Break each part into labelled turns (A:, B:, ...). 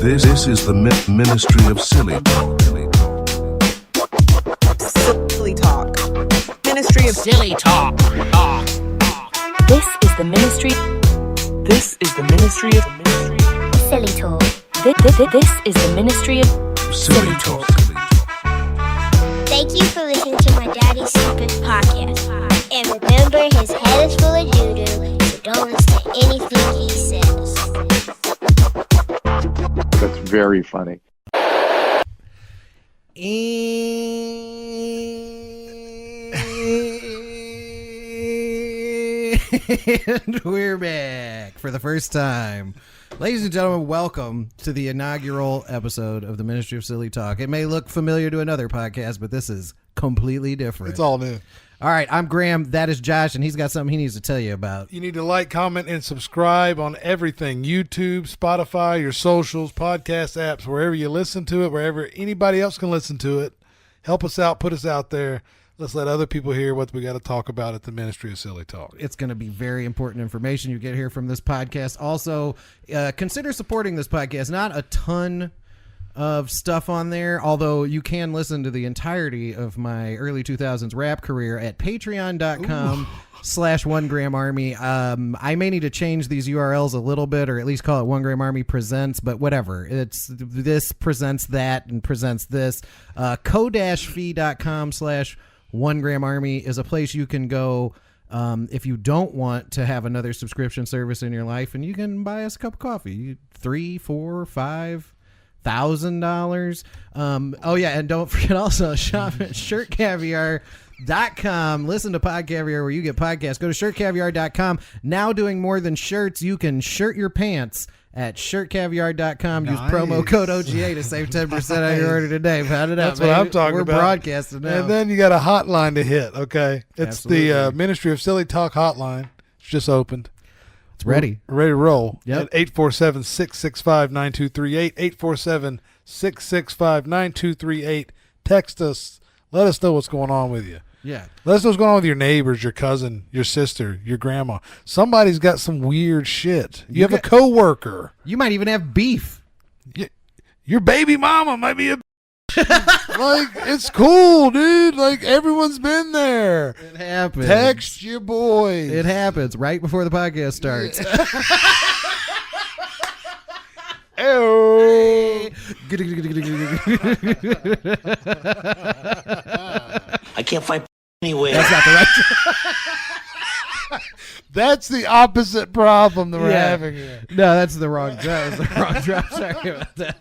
A: This is the Ministry of Silly Talk.
B: Silly Talk. Ministry of Silly Talk.
C: This is the Ministry.
B: This is the Ministry of
C: Silly Talk. This is the Ministry of
A: Silly Talk.
D: Thank you for listening to my Daddy's Stupid Podcast. And remember, his head is full of doo-doo, so don't listen to anything he says.
E: That's very funny.
F: And we're back for the first time. Ladies and gentlemen, welcome to the inaugural episode of the Ministry of Silly Talk. It may look familiar to another podcast, but this is completely different.
G: It's all new.
F: All right, I'm Graham. That is Josh, and he's got something he needs to tell you about.
G: You need to like, comment, and subscribe on everything. YouTube, Spotify, your socials, podcast apps, wherever you listen to it, wherever anybody else can listen to it. Help us out, put us out there. Let's let other people hear what we got to talk about at the Ministry of Silly Talk.
F: It's going to be very important information you get here from this podcast. Also, consider supporting this podcast. Not a ton of stuff on there, although you can listen to the entirety of my early 2000s rap career at patreon.com/1gramarmy. I may need to change these URLs a little bit, or at least call it 1 Gram Army Presents, but whatever. It's this presents that and presents this. ko-fi.com/1gramarmy is a place you can go if you don't want to have another subscription service in your life, and you can buy us a cup of coffee. $3, $4, $5,000. Oh yeah, and don't forget also shop at shirtcaviar.com. Listen to Pod Caviar where you get podcasts. Go to shirtcaviar.com. Now doing more than shirts, you can shirt your pants at shirtcaviar.com. Use promo code OGA to save 10% on your order today. Pound it up.
G: That's what I'm talking
F: about. We're broadcasting now.
G: And then you got a hotline to hit, okay? It's
F: Absolutely.
G: the Ministry of Silly Talk hotline. It's just opened.
F: It's ready.
G: We're ready to roll.
F: Yep.
G: At 847-665-9238. 847-665-9238. Text us. Let us know what's going on with you.
F: Yeah.
G: Let us know what's going on with your neighbors, your cousin, your sister, your grandma. Somebody's got some weird shit. You have a coworker.
F: You might even have beef.
G: Your baby mama might be a like, it's cool, dude. Like, everyone's been there.
F: It happens.
G: Text your boys.
F: It happens right before the podcast starts.
H: I can't find anywhere.
F: That's not the right.
G: That's the opposite problem that we're having here.
F: No, that's the wrong drop. That's the wrong drop. Sorry about that.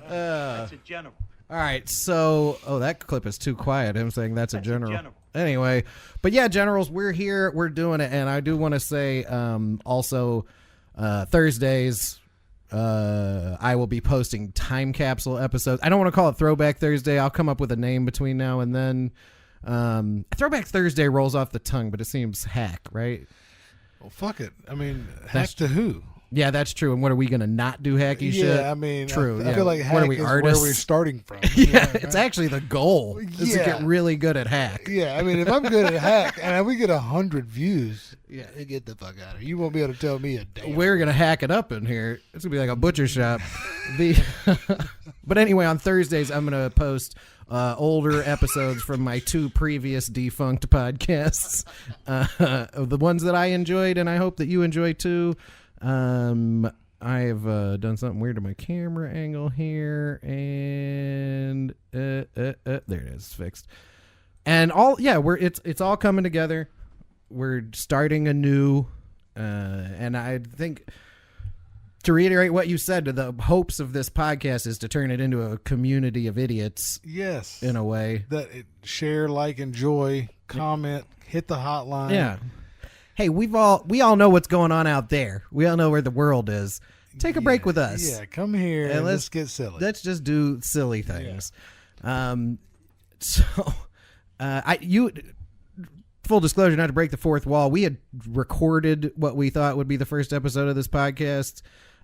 H: That's a general.
F: All right, so that clip is too quiet. Him saying that's a general. Anyway, but yeah, generals, we're here. We're doing it, and I do want to say also Thursdays. I will be posting time capsule episodes. I don't want to call it Throwback Thursday. I'll come up with a name between now and then. Throwback Thursday rolls off the tongue, but it seems hack, right?
G: Well, fuck it. I mean, hack to who?
F: Yeah, that's true. And what are we going to not do hacky shit?
G: Yeah, I mean,
F: true.
G: I feel like hack
F: what are we,
G: is
F: artists?
G: where we're starting from.
F: Yeah, it's actually the goal is to
G: Yeah.
F: get really good at hack.
G: Yeah, I mean, if I'm good at hack and we get 100 views, get the fuck out of here. You won't be able to tell me a damn.
F: We're going to hack it up in here. It's going to be like a butcher shop. But anyway, on Thursdays, I'm going to post older episodes from my 2 previous defunct podcasts. The ones that I enjoyed, and I hope that you enjoy too. I have done something weird to my camera angle here, and there it is, it's fixed. And it's all coming together. We're starting anew, and I think, to reiterate what you said, the hopes of this podcast is to turn it into a community of idiots.
G: Yes,
F: in a way
G: share, like, enjoy, comment, hit the hotline.
F: Yeah. Hey, we all know what's going on out there. We all know where the world is. Take a break with us.
G: Yeah, come here and let's get silly.
F: Let's just do silly things. Yeah. Full disclosure, not to break the fourth wall, we had recorded what we thought would be the first episode of this podcast.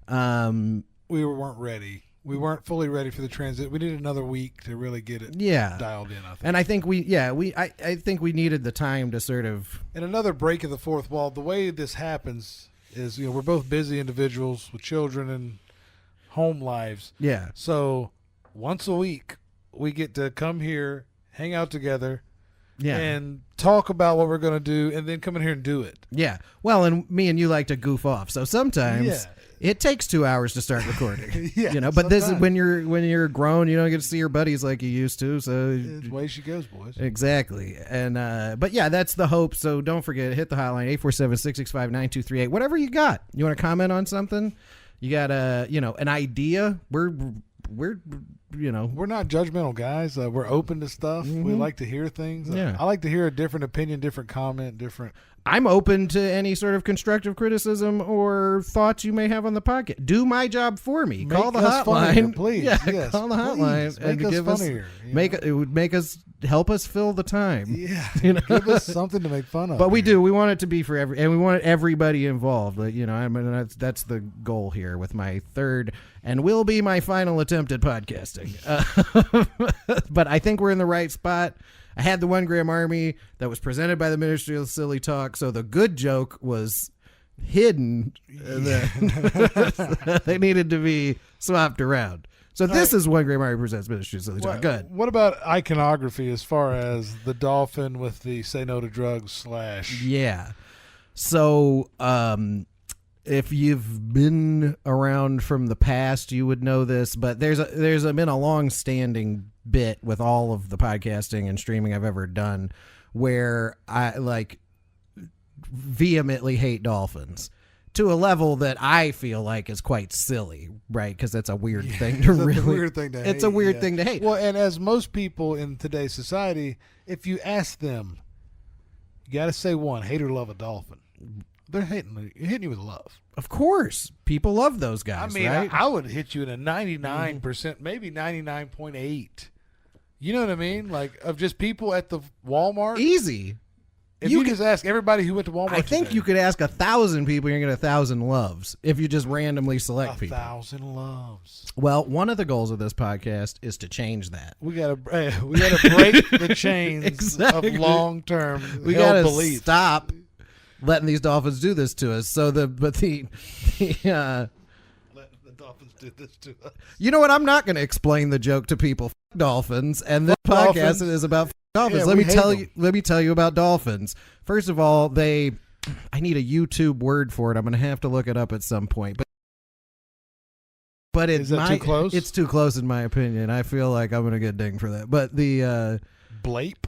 G: We weren't ready. We weren't fully ready for the transit. We needed another week to really get it dialed in, I think.
F: And I think I think we needed the time to sort of...
G: And another break of the fourth wall. The way this happens is, we're both busy individuals with children and home lives.
F: Yeah.
G: So once a week, we get to come here, hang out together, and talk about what we're going to do, and then come in here and do it.
F: Yeah. Well, and me and you like to goof off, so sometimes it takes 2 hours to start recording. But this is when you're grown, you don't get to see your buddies like you used to. So
G: it's the way she goes, boys.
F: Exactly. And but yeah, that's the hope. So don't forget, hit the hotline 847-665-9238. Whatever you got. You want to comment on something? You got an idea? We're
G: not judgmental guys. We're open to stuff. We like to hear things. I like to hear a different opinion, different comment, different.
F: I'm open to any sort of constructive criticism or thoughts you may have on the podcast. Do my job for me. Call the hotline,
G: funnier, please.
F: Yeah,
G: yes,
F: call the hotline and give us funnier. It would make us help us fill the time.
G: Yeah, give us something to make fun of.
F: But we do. We want it to be for and we want everybody involved. I mean, that's the goal here with my third and will be my final attempt at podcasting. But I think we're in the right spot. I had the 1 Gram Army that was presented by the Ministry of Silly Talk, so the good joke was hidden. They needed to be swapped around. So this is 1 Gram Army presents Ministry of Silly Talk. Good.
G: What about iconography as far as the dolphin with the say no to drugs /
F: Yeah. So if you've been around from the past, you would know this, but there's been a long-standing bit with all of the podcasting and streaming I've ever done where I vehemently hate dolphins to a level that I feel like is quite silly, right? Because that's a weird thing to really.
G: Weird thing to hate.
F: It's a weird thing to hate.
G: Well, and as most people in today's society, if you ask them, you got to say one, hate or love a dolphin. They're hitting you with love.
F: Of course. People love those guys,
G: I mean,
F: right?
G: I would hit you in a 99%, maybe 99.8. You know what I mean? Like, of just people at the Walmart.
F: Easy.
G: If you just ask everybody who went to Walmart
F: I think
G: today,
F: you could ask 1,000 people, you're going to get 1,000 loves if you just randomly select people.
G: 1,000 loves.
F: Well, one of the goals of this podcast is to change that.
G: We gotta break the chains of long term.
F: We gotta stop letting these dolphins do this to us. So letting the
G: dolphins do this to us.
F: You know what? I'm not going to explain the joke to people. F- dolphins, and this podcast is about dolphins.
G: Yeah,
F: Let me tell you about dolphins. First of all, I need a YouTube word for it. I'm going to have to look it up at some point. But
G: is that too close?
F: It's too close in my opinion. I feel like I'm going to get dinged for that. But the
G: Blape?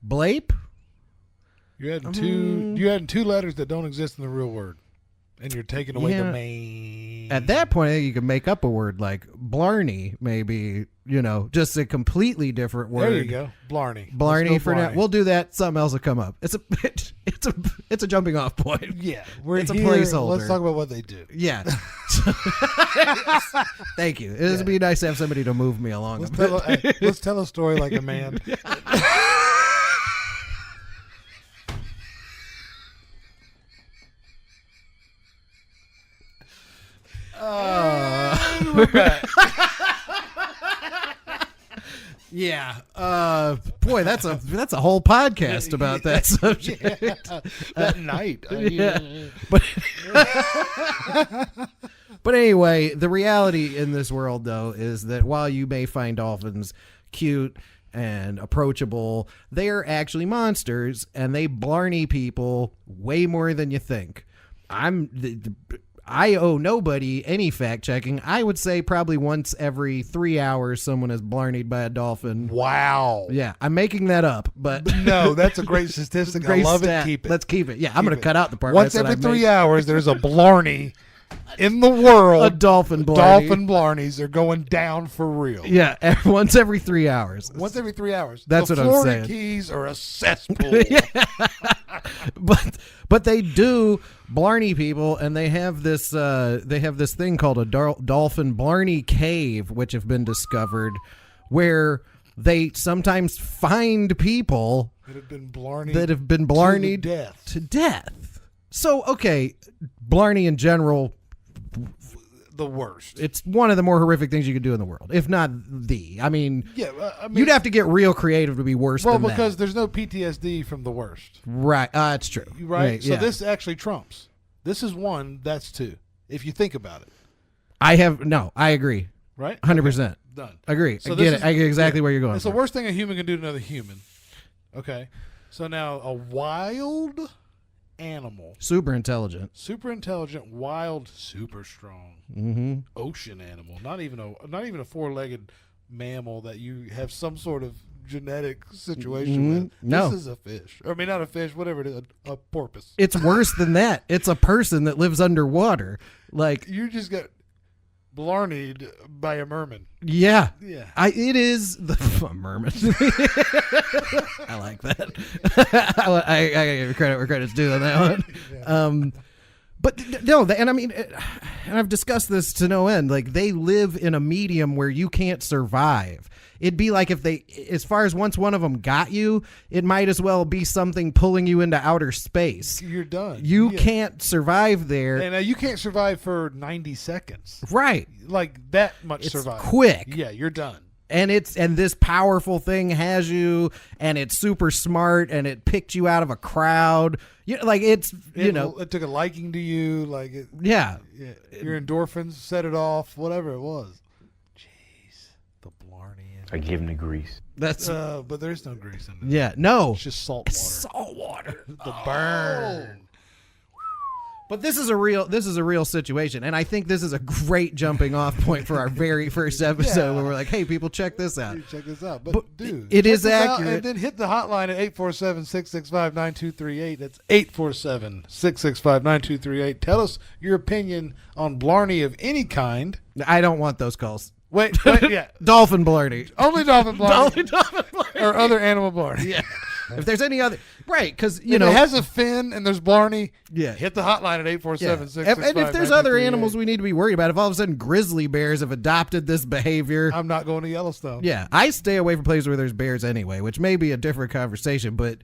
F: Blape?
G: You're adding two letters that don't exist in the real word, and you're taking away the main.
F: At that point, I think you can make up a word like Blarney, maybe, just a completely different word.
G: There you go, Blarney.
F: Blarney for now. We'll do that. Something else will come up. It's a jumping off point.
G: Yeah,
F: it's a placeholder.
G: Let's talk about what they do.
F: Yeah. Thank you. It would be nice to have somebody to move me along.
G: Let's tell a story like a man. We're back.
F: Yeah. Boy, that's a whole podcast about that subject.
G: Yeah, that night.
F: But anyway, the reality in this world, though, is that while you may find dolphins cute and approachable, they are actually monsters, and they blarney people way more than you think. I owe nobody any fact checking. I would say probably once every 3 hours someone is blarneyed by a dolphin.
G: Wow.
F: Yeah, I'm making that up, but
G: no, that's a great statistic. I love
F: stat.
G: it. Keep it.
F: Let's keep it. Yeah, I'm going to cut out the part.
G: Once every 3 hours, there's a blarney in the world.
F: A dolphin blarney.
G: Dolphin blarneys are going down for real.
F: Yeah, once every 3 hours.
G: Once every 3 hours.
F: That's
G: the
F: what I'm saying.
G: Florida Keys are a cesspool.
F: Yeah. But they do blarney people, and they have this thing called a dolphin blarney cave, which have been discovered, where they sometimes find people
G: that have been blarneyed
F: to death. So, okay, blarney in general,
G: the worst.
F: It's one of the more horrific things you could do in the world, if not the. I mean, you'd have to get real creative to be worse than that.
G: Well, because there's no PTSD from the worst.
F: Right. It's true.
G: Right? So this actually trumps. This is one. That's two. If you think about it,
F: I agree.
G: right?
F: 100%.
G: Okay, done.
F: Agree.
G: So
F: I
G: this
F: get
G: is-
F: it. I get exactly where you're going.
G: It's the worst thing a human can do to another human. Okay. So now a wild animal,
F: Super intelligent.
G: super intelligent, wild, super strong, ocean animal. Not even a 4-legged mammal that you have some sort of genetic situation with.
F: No.
G: This is a fish. I mean, not a fish. Whatever it is, a porpoise.
F: It's worse than that. It's a person that lives underwater. Like,
G: You just got blarneyed by a merman.
F: yeah.
G: Yeah.
F: It is the a merman. I like that. I give credit where credit's due on that one. But no, and I mean, and I've discussed this to no end. Like, they live in a medium where you can't survive. It'd be like if they, as far as once one of them got you, it might as well be something pulling you into outer space.
G: You're done.
F: You
G: Yeah.
F: can't survive there.
G: And you can't survive for 90 seconds.
F: Right.
G: Like that much
F: It's
G: survive.
F: quick.
G: Yeah, you're done.
F: And this powerful thing has you, and it's super smart, and it picked you out of a crowd. Like it's
G: It took a liking to you. Like it,
F: yeah.
G: yeah, your endorphins set it off. Whatever it was. Jeez, the blarney.
E: I give him the grease.
F: That's
G: But there's no grease in it.
F: yeah. No,
G: It's just salt water.
F: salt water.
G: The burn.
F: But this is a real situation, and I think this is a great jumping off point for our very first episode, where we're like, "Hey, people, check this out."
G: Dude, check this out.
F: But
G: Dude,
F: it
G: check
F: is
G: this out,
F: accurate.
G: and then hit the hotline at 847-665-9238. That's 847-665-9238. Tell us your opinion on blarney of any kind.
F: I don't want those calls.
G: Wait, yeah.
F: Dolphin blarney.
G: Only dolphin blarney.
F: Dolphin blarney.
G: Or other animal blarney.
F: Yeah. If there's any other, right? Because
G: If it has a fin and there's blarney,
F: Yeah.
G: hit the hotline at
F: yeah.
G: 847-665-9238.
F: And if there's other animals we need to be worried about, if all of a sudden grizzly bears have adopted this behavior,
G: I'm not going to Yellowstone.
F: yeah, I stay away from places where there's bears anyway, which may be a different conversation. But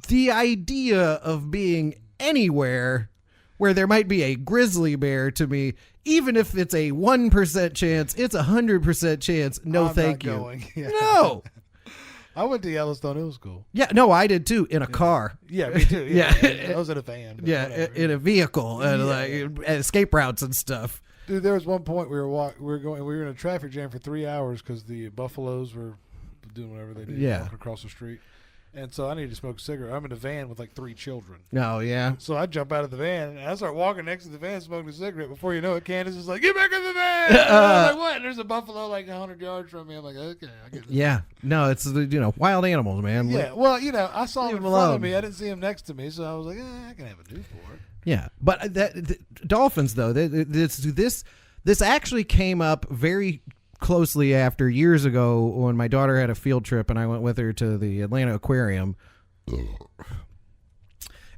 F: the idea of being anywhere where there might be a grizzly bear, to me, even if it's a 1% chance, it's 100% chance. No,
G: I'm
F: thank
G: not
F: you.
G: going. Yeah.
F: No.
G: I went to Yellowstone. It was cool.
F: Yeah, no, I did too, in a car.
G: Yeah, me too.
F: Yeah.
G: I was in a van. but
F: Yeah,
G: whatever.
F: in a vehicle and like escape routes and stuff.
G: Dude, there was one point we were in a traffic jam for 3 hours because the buffaloes were doing whatever they do,
F: Yeah.
G: walking across the street. And so I needed to smoke a cigarette. I'm in a van with like 3 children.
F: Oh yeah.
G: So I jump out of the van and I start walking next to the van smoking a cigarette. Before you know it, Candace is like, "Get back in the van!" And I'm like, "What?" And there's a buffalo like 100 yards from me. I'm like, "Okay, I get this."
F: Yeah. No, it's wild animals, man.
G: Yeah. Well, I saw him
F: Leave
G: in
F: him
G: front
F: alone.
G: of me. I didn't see him next to me, so I was like, I can have a Newport.
F: Yeah, but dolphins though, this actually came up very closely after years ago when my daughter had a field trip and I went with her to the Atlanta Aquarium.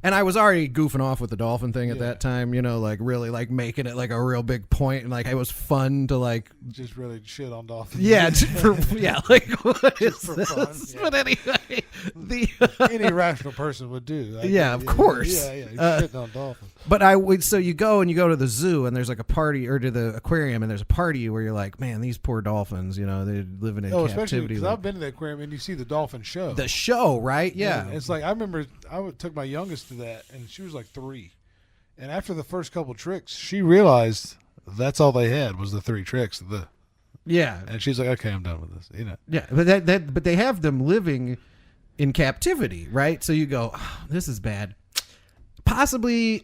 F: And I was already goofing off with the dolphin thing at that time, like really like making it like a real big point, and like it was fun to like
G: Just really shit on dolphins.
F: yeah, like what is
G: for
F: this?
G: fun, yeah.
F: But anyway,
G: Any rational person would do.
F: Yeah, of course.
G: Yeah, you're shitting on dolphins.
F: But so you go to the zoo and there's like a party, or to the aquarium and there's a party where you're like, man, these poor dolphins, they're living in
G: Especially
F: captivity.
G: because
F: Like,
G: I've been to the aquarium and you see the dolphin show.
F: the show, right? Yeah.
G: It's like I remember took my youngest to that and she was like 3, and after the first couple tricks, she realized that's all they had was the 3 tricks.
F: Yeah.
G: And she's like, "Okay, I'm done with this."
F: Yeah. But but they have them living in captivity, right? So you go, oh, this is bad. Possibly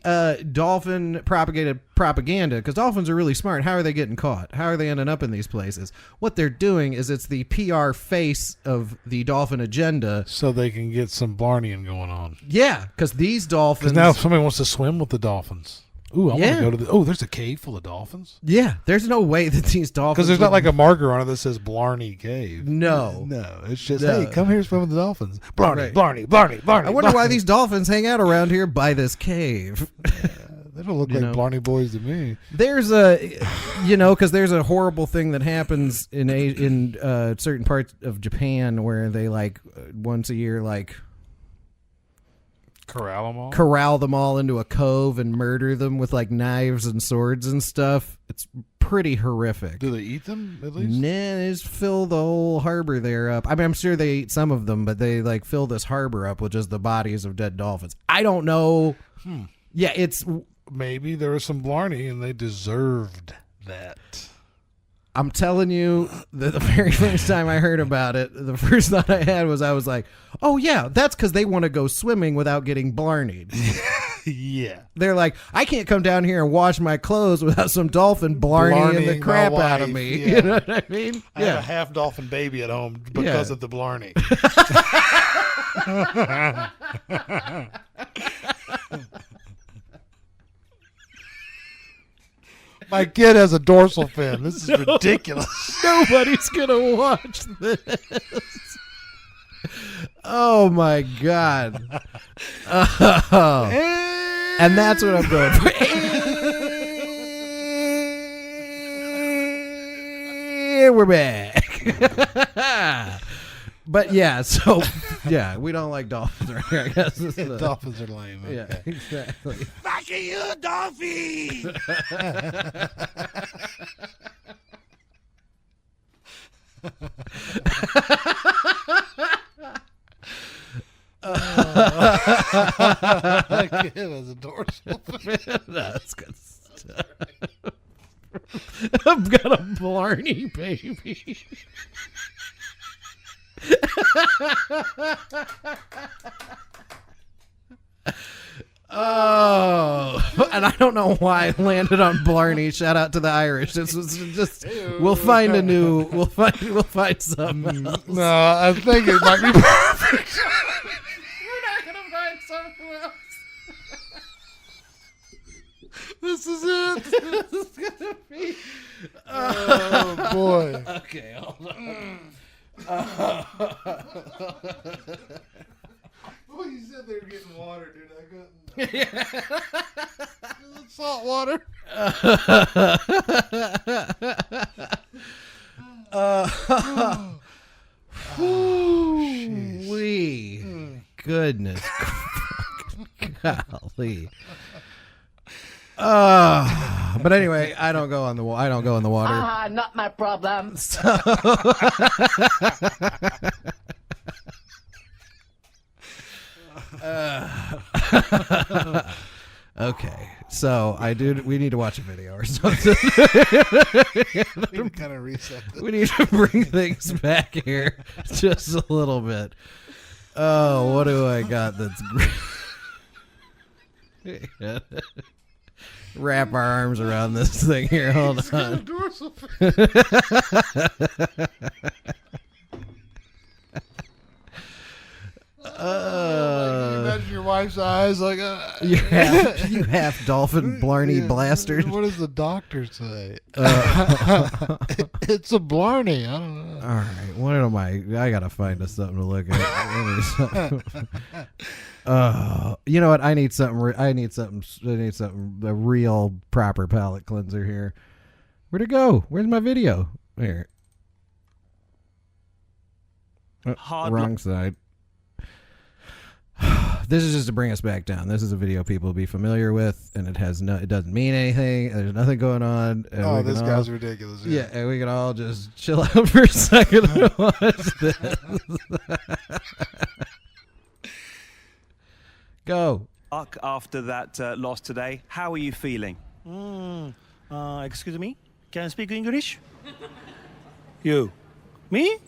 F: dolphin propagated propaganda, because dolphins are really smart. How are they getting caught? How are they ending up in these places? What they're doing is it's the PR face of the dolphin agenda.
G: So they can get some blarneying going on.
F: Yeah, because these dolphins.
G: Because now somebody wants to swim with the dolphins. Ooh, I want
F: Yeah.
G: to go to the. Oh, there's a cave full of dolphins.
F: Yeah, there's no way that these dolphins.
G: Because there's not like a marker on it that says Blarney Cave.
F: No.
G: No, it's just,
F: No.
G: hey, come here, swim with the dolphins. Blarney,
F: Right.
G: Blarney, Blarney, Blarney.
F: I wonder why
G: Blarney.
F: these dolphins hang out around here by this cave.
G: They don't look
F: You
G: like
F: know.
G: Blarney boys to me.
F: There's because there's a horrible thing that happens in certain parts of Japan where they like once a year, like corral them all into a cove and murder them with like knives and swords and stuff. It's pretty horrific.
G: Do they eat them at least?
F: Nah, they just fill the whole harbor there up. I mean, I'm sure they eat some of them, but they like fill this harbor up with just the bodies of dead dolphins. I don't know. Yeah, it's
G: maybe there was some Blarney and they deserved that.
F: I'm telling you, the very first time I heard about it, the first thought I had was I was like, oh, yeah, that's because they want to go swimming without getting blarneyed.
G: Yeah.
F: They're like, I can't come down here and wash my clothes without some dolphin blarneying the crap out of me.
G: Yeah.
F: You know what I mean?
G: I have a half dolphin baby at home because of the Blarney. My kid has a dorsal fin. This is ridiculous.
F: Nobody's going to watch this. Oh, my God. Oh. And that's what I'm going for. And we're back. But yeah, so yeah, we don't like dolphins right here, I guess.
G: Dolphins are lame. Okay.
F: Yeah, exactly.
H: Fuck you, dolphin!
G: My kid has a dorsal fin.
F: That's good stuff. I've got a Blarney baby. Oh, and I don't know why I landed on Blarney. Shout out to the Irish. This was just we'll find something else.
G: No, I think it might be perfect.
F: We're not gonna find something else.
G: This is it.
F: This is gonna be.
G: Oh boy.
F: Okay, hold on.
G: Well, you said they were getting water, dude. I couldn't. Salt water.
F: Wee. Goodness. Golly. But anyway, I don't go in the water.
B: Not my problem.
F: Okay, so we need to watch a video or something.
G: Kind of reset.
F: We need to bring things back here just a little bit. Oh, what do I got that's great? Wrap our arms around this thing here. Hold on.
G: Dorsal fin. Imagine your wife's eyes like
F: you half dolphin Blarney blasters.
G: What does the doctor say? It's a Blarney. I don't know.
F: All right, what am I gotta find us something to look at. You know what? I need something. A real proper palate cleanser here. Where'd it go? Where's my video? Here. Wrong side. This is just to bring us back down. This is a video people will be familiar with, and it doesn't mean anything. There's nothing going on.
G: Oh, this guy's ridiculous.
F: Yeah, and we can all just chill out for a second and watch this. Go.
E: After that loss today, how are you feeling? Excuse me? Can I speak English? You? Me?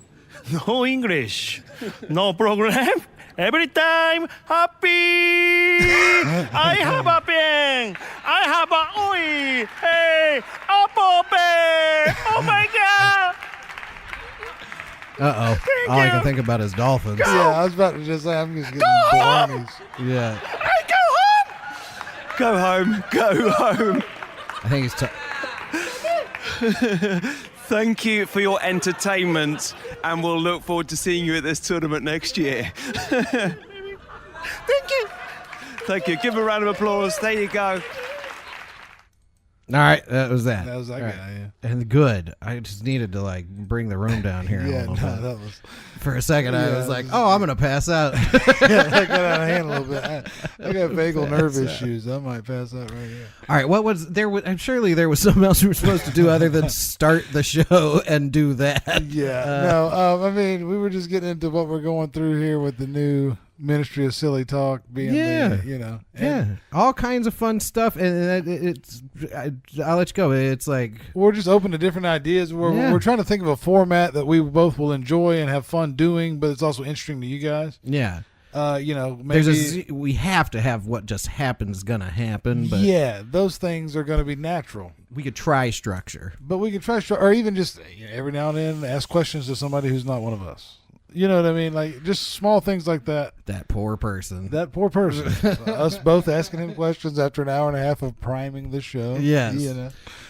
E: No English. No program. Every time happy. I have a pen. I have a oi. Hey, apple pen. Oh my God.
F: Uh-oh. All I can think about is dolphins.
G: Yeah, I was about to just say I'm just getting Blarneys.
F: Yeah.
E: Hey, go home. Go home.
F: I think he's
E: Thank you for your entertainment, and we'll look forward to seeing you at this tournament next year. Thank you. Thank you. Give him a round of applause. There you go.
F: All right, that was that.
G: That was that
F: All
G: guy.
F: right.
G: Yeah.
F: And good. I just needed to like bring the room down here.
G: Yeah,
F: a little
G: no,
F: bit.
G: that was.
F: For a second, I
G: Yeah,
F: was like,
G: it
F: "Oh, I'm gonna pass out."
G: Yeah, that got out of hand a little bit. I got vagal nerve issues. I might pass out right here.
F: All right, what was there? Surely there was something else we were supposed to do other than start the show and do that.
G: Yeah, I mean, we were just getting into what we're going through here with the new Ministry of Silly Talk being,
F: all kinds of fun stuff, and I'll let you go. It's like
G: we're just open to different ideas. We're trying to think of a format that we both will enjoy and have fun doing, but it's also interesting to you guys.
F: Yeah.
G: Maybe
F: we have to have what just happens gonna happen, but
G: those things are going to be natural.
F: We could try structure,
G: but we could try, or even just every now and then ask questions to somebody who's not one of us. You know what I mean? Like just small things like that.
F: That poor person.
G: Us both asking him questions after an hour and a half of priming the show.
F: Yes.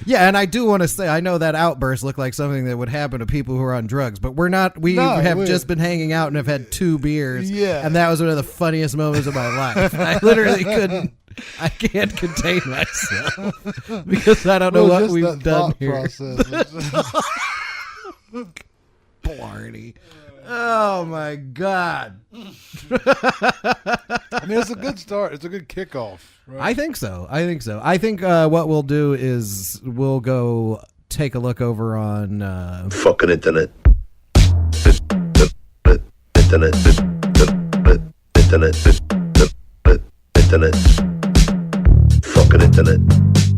F: Yeah, and I do want to say, I know that outburst looked like something that would happen to people who are on drugs, but we're not. We have just been hanging out and have had 2 beers.
G: Yeah.
F: And that was one of the funniest moments of my life. I literally couldn't. I can't contain myself because I don't know what we've done here. Blarney. Oh my God!
G: I mean, it's a good start. It's a good kickoff. Right?
F: I think so. I think what we'll do is we'll go take a look over on
A: Fucking internet. Internet. Fucking internet. Internet. Fucking internet.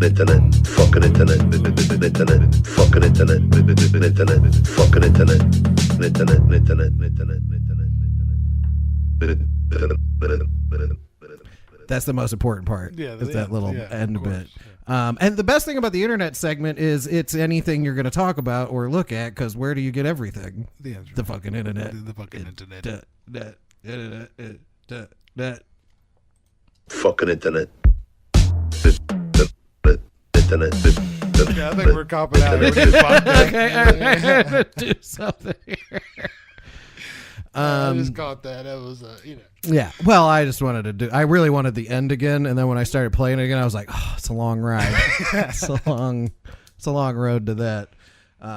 A: Internet. Fucking internet. Internet. Fucking internet.
F: That's the most important part.
G: Yeah,
F: is that little end
G: of
F: bit. And the best thing about the internet segment is it's anything you're going to talk about or look at, because where do you get everything? The fucking internet.
G: The fucking internet.
A: Fucking internet. Internet.
G: Yeah, I think we're copping out.
F: Okay, all right. Do something here.
G: I just caught that. That was,
F: Yeah. Well, I just wanted to I really wanted the end again, and then when I started playing it again, I was like, oh, it's a long ride. It's a long road to that.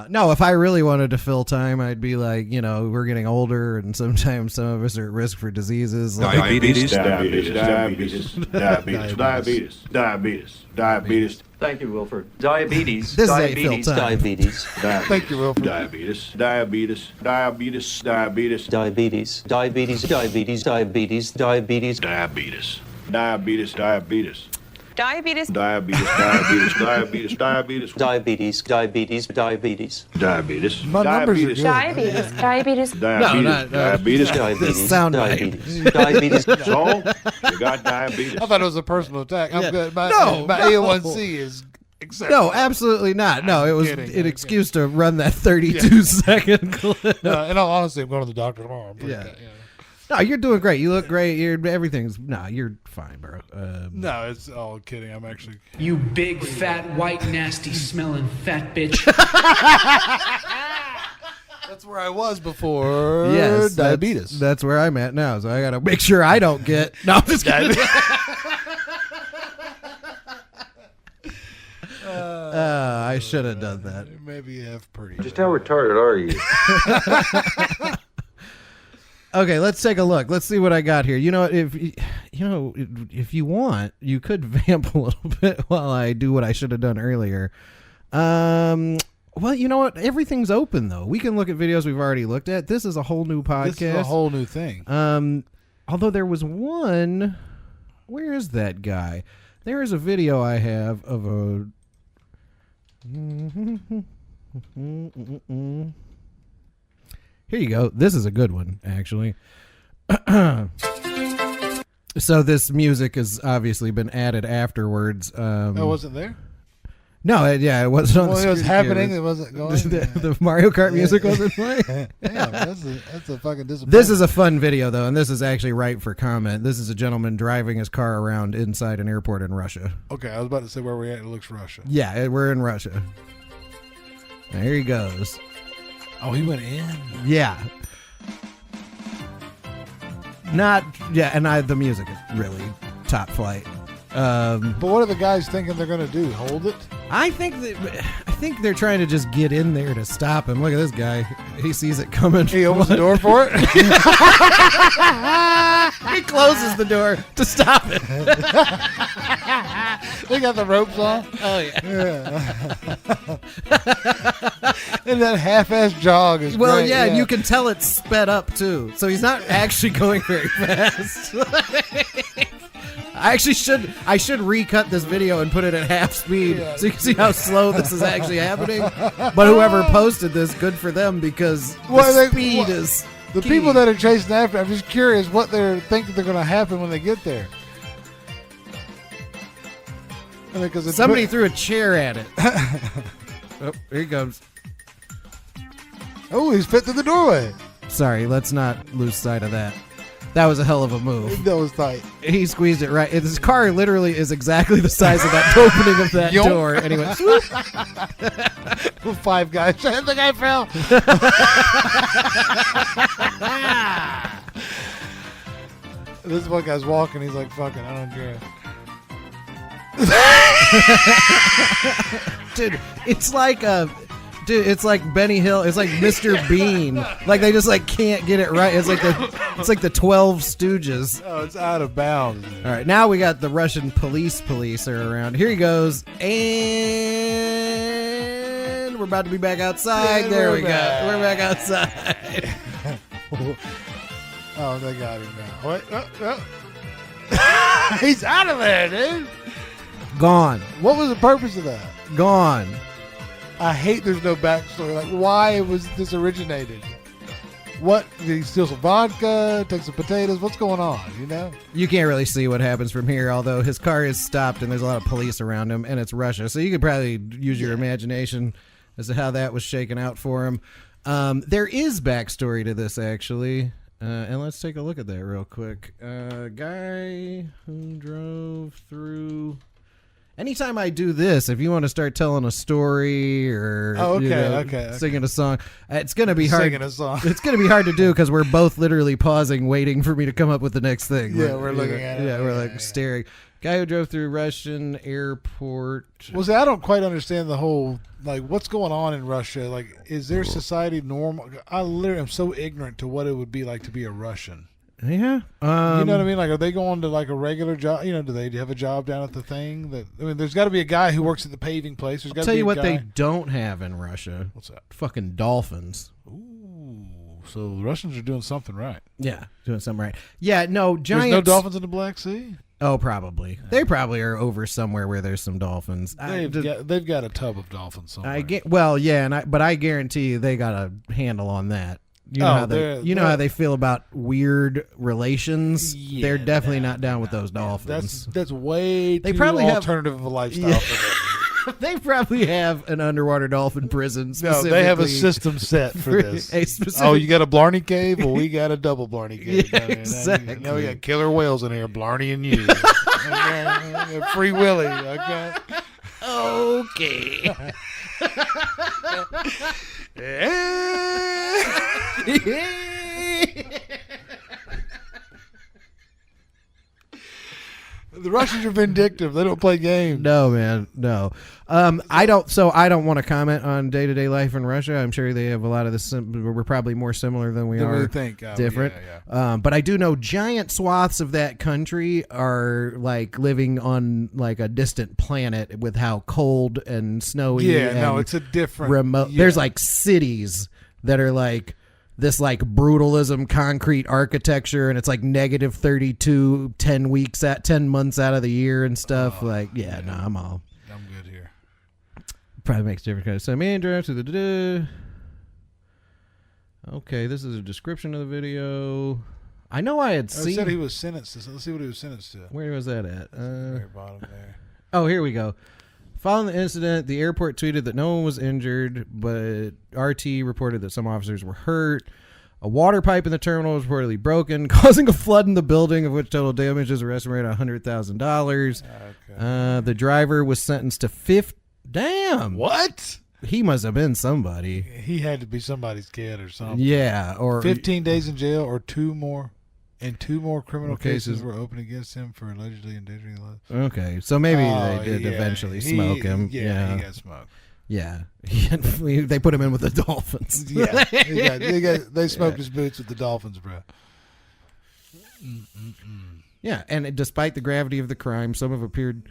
F: No, if I really wanted to fill time, I'd be like, we're getting older, and sometimes some of us are at risk for diseases.
H: Diabetes.
I: Thank you, Wilford. Diabetes.
F: This is how you fill time.
I: Diabetes.
G: Thank you, Wilford.
H: Diabetes.
I: Diabetes. Diabetes. Diabetes. Diabetes. Diabetes. Diabetes.
H: Diabetes.
I: Diabetes.
H: Diabetes.
I: Diabetes.
B: Diabetes.
H: Diabetes. Diabetes.
I: Diabetes. Diabetes.
H: Diabetes.
G: My numbers are good.
B: Diabetes.
H: Diabetes.
F: This sound right.
I: Diabetes.
H: So, you got diabetes.
G: I thought it was a personal attack. I'm good. My
F: No.
G: A1C is acceptable.
F: No, absolutely not. No, it was
G: kidding.
F: an excuse to run that 32-second clip.
G: In all honesty, I'm going to the doctor tomorrow. I'm pretty
F: Yeah.
G: good,
F: No, you're doing great. You look great. You're fine, bro.
G: No, it's all kidding. I'm actually.
J: You big, fat, white, nasty, smelling fat bitch.
G: That's where I was before.
F: Yes,
G: diabetes.
F: That's where I'm at now. So I got to make sure I don't get. No, I'm just kidding. I should have done that.
G: Maybe F pretty.
I: Just how retarded are you?
F: Okay, let's take a look. Let's see what I got here. If you want, you could vamp a little bit while I do what I should have done earlier. Well, you know what? Everything's open though. We can look at videos we've already looked at. This is a whole new podcast.
G: This is a whole new thing.
F: Although there was one. Where is that guy? There is a video I have of a. Here you go. This is a good one, actually. So this music has obviously been added afterwards.
G: That wasn't there?
F: No, it wasn't on the
G: Well, it was
F: screen
G: happening.
F: here.
G: It wasn't going.
F: The Mario Kart music wasn't playing.
G: Damn, that's a fucking disappointment.
F: This is a fun video, though, and this is actually ripe for comment. This is a gentleman driving his car around inside an airport in Russia.
G: Okay, I was about to say where we're at. It looks Russia.
F: Yeah, we're in Russia. Now, here he goes.
G: Oh, he went in?
F: Yeah. And the music is really top flight.
G: But what are the guys thinking they're going to do? Hold it?
F: I think they're trying to just get in there to stop him. Look at this guy. He sees it coming.
G: He opens the door for it.
F: He closes the door to stop it.
G: They got the ropes on.
F: Oh yeah.
G: And that half-ass jog is
F: Well,
G: great.
F: yeah, and you can tell it's sped up too. So he's not actually going very fast. I should recut this video and put it at half speed so you can see how slow this is actually happening. But whoever posted this, good for them, because the speed is
G: the
F: key.
G: people that are chasing after. I'm just curious what they're thinking they're going to happen when they get there. Because
F: Somebody threw a chair at it. Oh, here he comes.
G: Oh, he's fit through the doorway.
F: Sorry, let's not lose sight of that. That was a hell of a move.
G: That was tight.
F: He squeezed it right. His car literally is exactly the size of that opening of that door. And he went, swoop.
G: Five guys. The guy fell. This one guy's walking. He's like, fuck it, I don't care.
F: Dude, it's like Benny Hill. It's like Mr. Bean. Like they just like can't get it right. It's like the 12 Stooges.
G: Oh, it's out of bounds.
F: All right, now we got the Russian police are around. Here he goes, and we're about to be back outside.
G: Yeah,
F: there we
G: back.
F: go. We're back outside.
G: Oh, they got him now. Wait, he's out of there, dude.
F: Gone.
G: What was the purpose of that?
F: Gone.
G: I hate there's no backstory. Like, why was this originated? What? Did he steal some vodka? Take some potatoes? What's going on? You know?
F: You can't really see what happens from here, although his car is stopped and there's a lot of police around him, and it's Russia. So you could probably use your imagination as to how that was shaken out for him. There is backstory to this, actually. And let's take a look at that real quick. Guy who drove through... Anytime I do this, if you want to start telling a story or singing a song, it's going to be hard.
G: Singing a song.
F: It's going to be hard to do because we're both literally pausing, waiting for me to come up with the next thing.
G: Yeah, we're looking at it.
F: Yeah, we're like staring. Guy who drove through Russian airport.
G: Well, see, I don't quite understand the whole, like, what's going on in Russia. Like, is their society normal? I literally am so ignorant to what it would be like to be a Russian.
F: Yeah.
G: You know what I mean? Like, are they going to like a regular job? You know, do they have a job down at the thing? There's got to be a guy who works at the paving place. There's got to
F: I'll tell
G: be
F: you
G: a
F: what
G: guy.
F: they don't have in Russia.
G: What's that?
F: Fucking dolphins.
G: Ooh, so the Russians are doing something right.
F: Yeah, doing something right. Yeah, no giants.
G: There's no dolphins in the Black Sea.
F: Oh, probably. They probably are over somewhere where there's some dolphins.
G: They've got a tub of dolphins somewhere.
F: But I guarantee you they got a handle on that. You know how they feel about weird relations.
G: Yeah,
F: they're definitely not down with those dolphins.
G: That's way
F: They
G: too
F: probably have-
G: alternative of a lifestyle for them.
F: They probably have an underwater dolphin prison.
G: No, they have a
F: specifically
G: system set for this.
F: a specific-
G: Oh, you got a Blarney Cave? Well, we got a double Blarney Cave.
F: Yeah,
G: down here.
F: exactly.
G: Now we got killer whales in here, Blarney and you. Okay. Free Willy. Okay.
F: Okay.
G: The Russians are vindictive. They don't play games.
F: No, man, no. I don't want to comment on day-to-day life in Russia. I'm sure they have a lot of this. We're probably more similar than we are different.
G: Yeah.
F: But I do know giant swaths of that country are like living on like a distant planet with how cold and snowy.
G: Yeah,
F: and
G: no, it's a different
F: remote.
G: yeah.
F: There's like cities that are like this like brutalism concrete architecture, and it's like negative 32 10 months out of the year and stuff. I'm
G: good here.
F: probably makes a difference. So man drives to the okay, this is a description of the video. I know I had seen.
G: Said he was sentenced to. Let's see what he was sentenced to.
F: Where was that at?
G: Very bottom there.
F: Oh, here we go. Following the incident, the airport tweeted that no one was injured, but RT reported that some officers were hurt. A water pipe in the terminal was reportedly broken, causing a flood in the building, of which total damages were estimated at $100,000.
G: Okay.
F: The driver was sentenced to 50. Damn.
G: What?
F: He must have been somebody.
G: He had to be somebody's kid or something.
F: Yeah. Or
G: 15 days in jail or 2 more And 2 more criminal
F: cases
G: cases were opened against him for allegedly endangering life.
F: Okay, so maybe they did eventually smoke him.
G: Yeah, he got smoked.
F: Yeah, they put him in with the Dolphins.
G: Yeah, they smoked his boots with the Dolphins, bro.
F: Yeah, and despite the gravity of the crime, some have appeared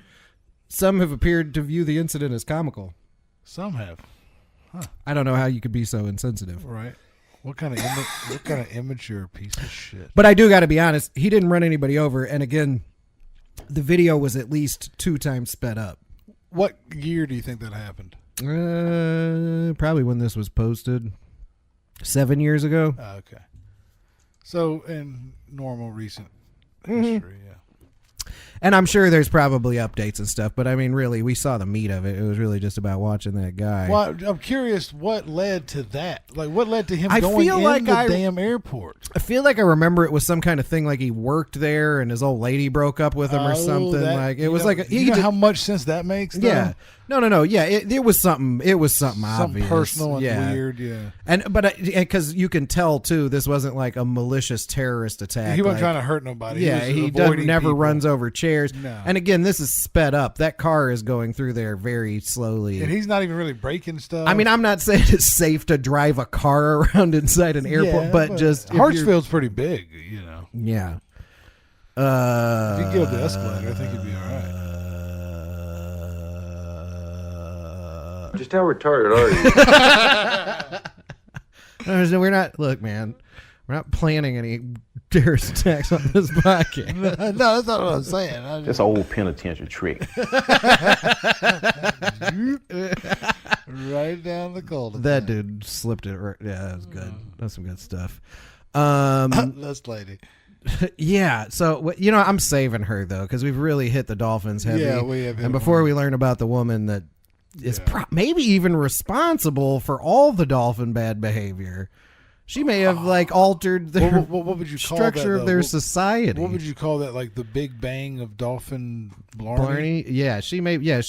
F: to view the incident as comical.
G: Some have. Huh.
F: I don't know how you could be so insensitive.
G: Right. What kind of immature piece of shit?
F: But I do got to be honest. He didn't run anybody over, and again, the video was at least 2 times sped up.
G: What year do you think that happened?
F: Probably when this was posted 7 years ago.
G: Okay. So in normal recent history, yeah.
F: And I'm sure there's probably updates and stuff, but I mean, really, we saw the meat of it. It was really just about watching that guy.
G: Well, I'm curious what led to that. Like, what led to him
F: I
G: going
F: feel
G: in
F: like
G: the damn airport?
F: I feel like I remember it was some kind of thing, like he worked there and his old lady broke up with him or something. Like it was like
G: you know how much sense that makes. Though?
F: Yeah. No. Yeah, it was something. It was something obvious,
G: personal and weird. Yeah.
F: But because you can tell too, this wasn't like a malicious terrorist attack.
G: He wasn't trying to hurt nobody.
F: Yeah, he never runs over chairs.
G: No.
F: And again, this is sped up. That car is going through there very slowly,
G: and he's not even really breaking stuff.
F: I mean, I'm not saying it's safe to drive a car around inside an airport, but just
G: Hartsfield's pretty big, you know.
F: Yeah.
G: If you get up the escalator, I think you'd be all right.
I: Just how retarded are you?
F: We're not. Look, man, we're not planning any terrorist attacks on this podcast.
G: No, that's not what I'm saying.
H: Just an old penitentiary trick.
G: Right down the cul-de-sac.
F: That dude slipped it. Right. Yeah, that was good. That's some good stuff.
G: This lady.
F: Yeah, so I'm saving her though because we've really hit the Dolphins heavy.
G: Yeah, we have.
F: And before we learn about the woman that is maybe even responsible for all the dolphin bad behavior, she may have altered the
G: what would you call
F: structure
G: that,
F: of their society.
G: What would you call that? Like the Big Bang of dolphin Blarney?
F: Yeah, she may be at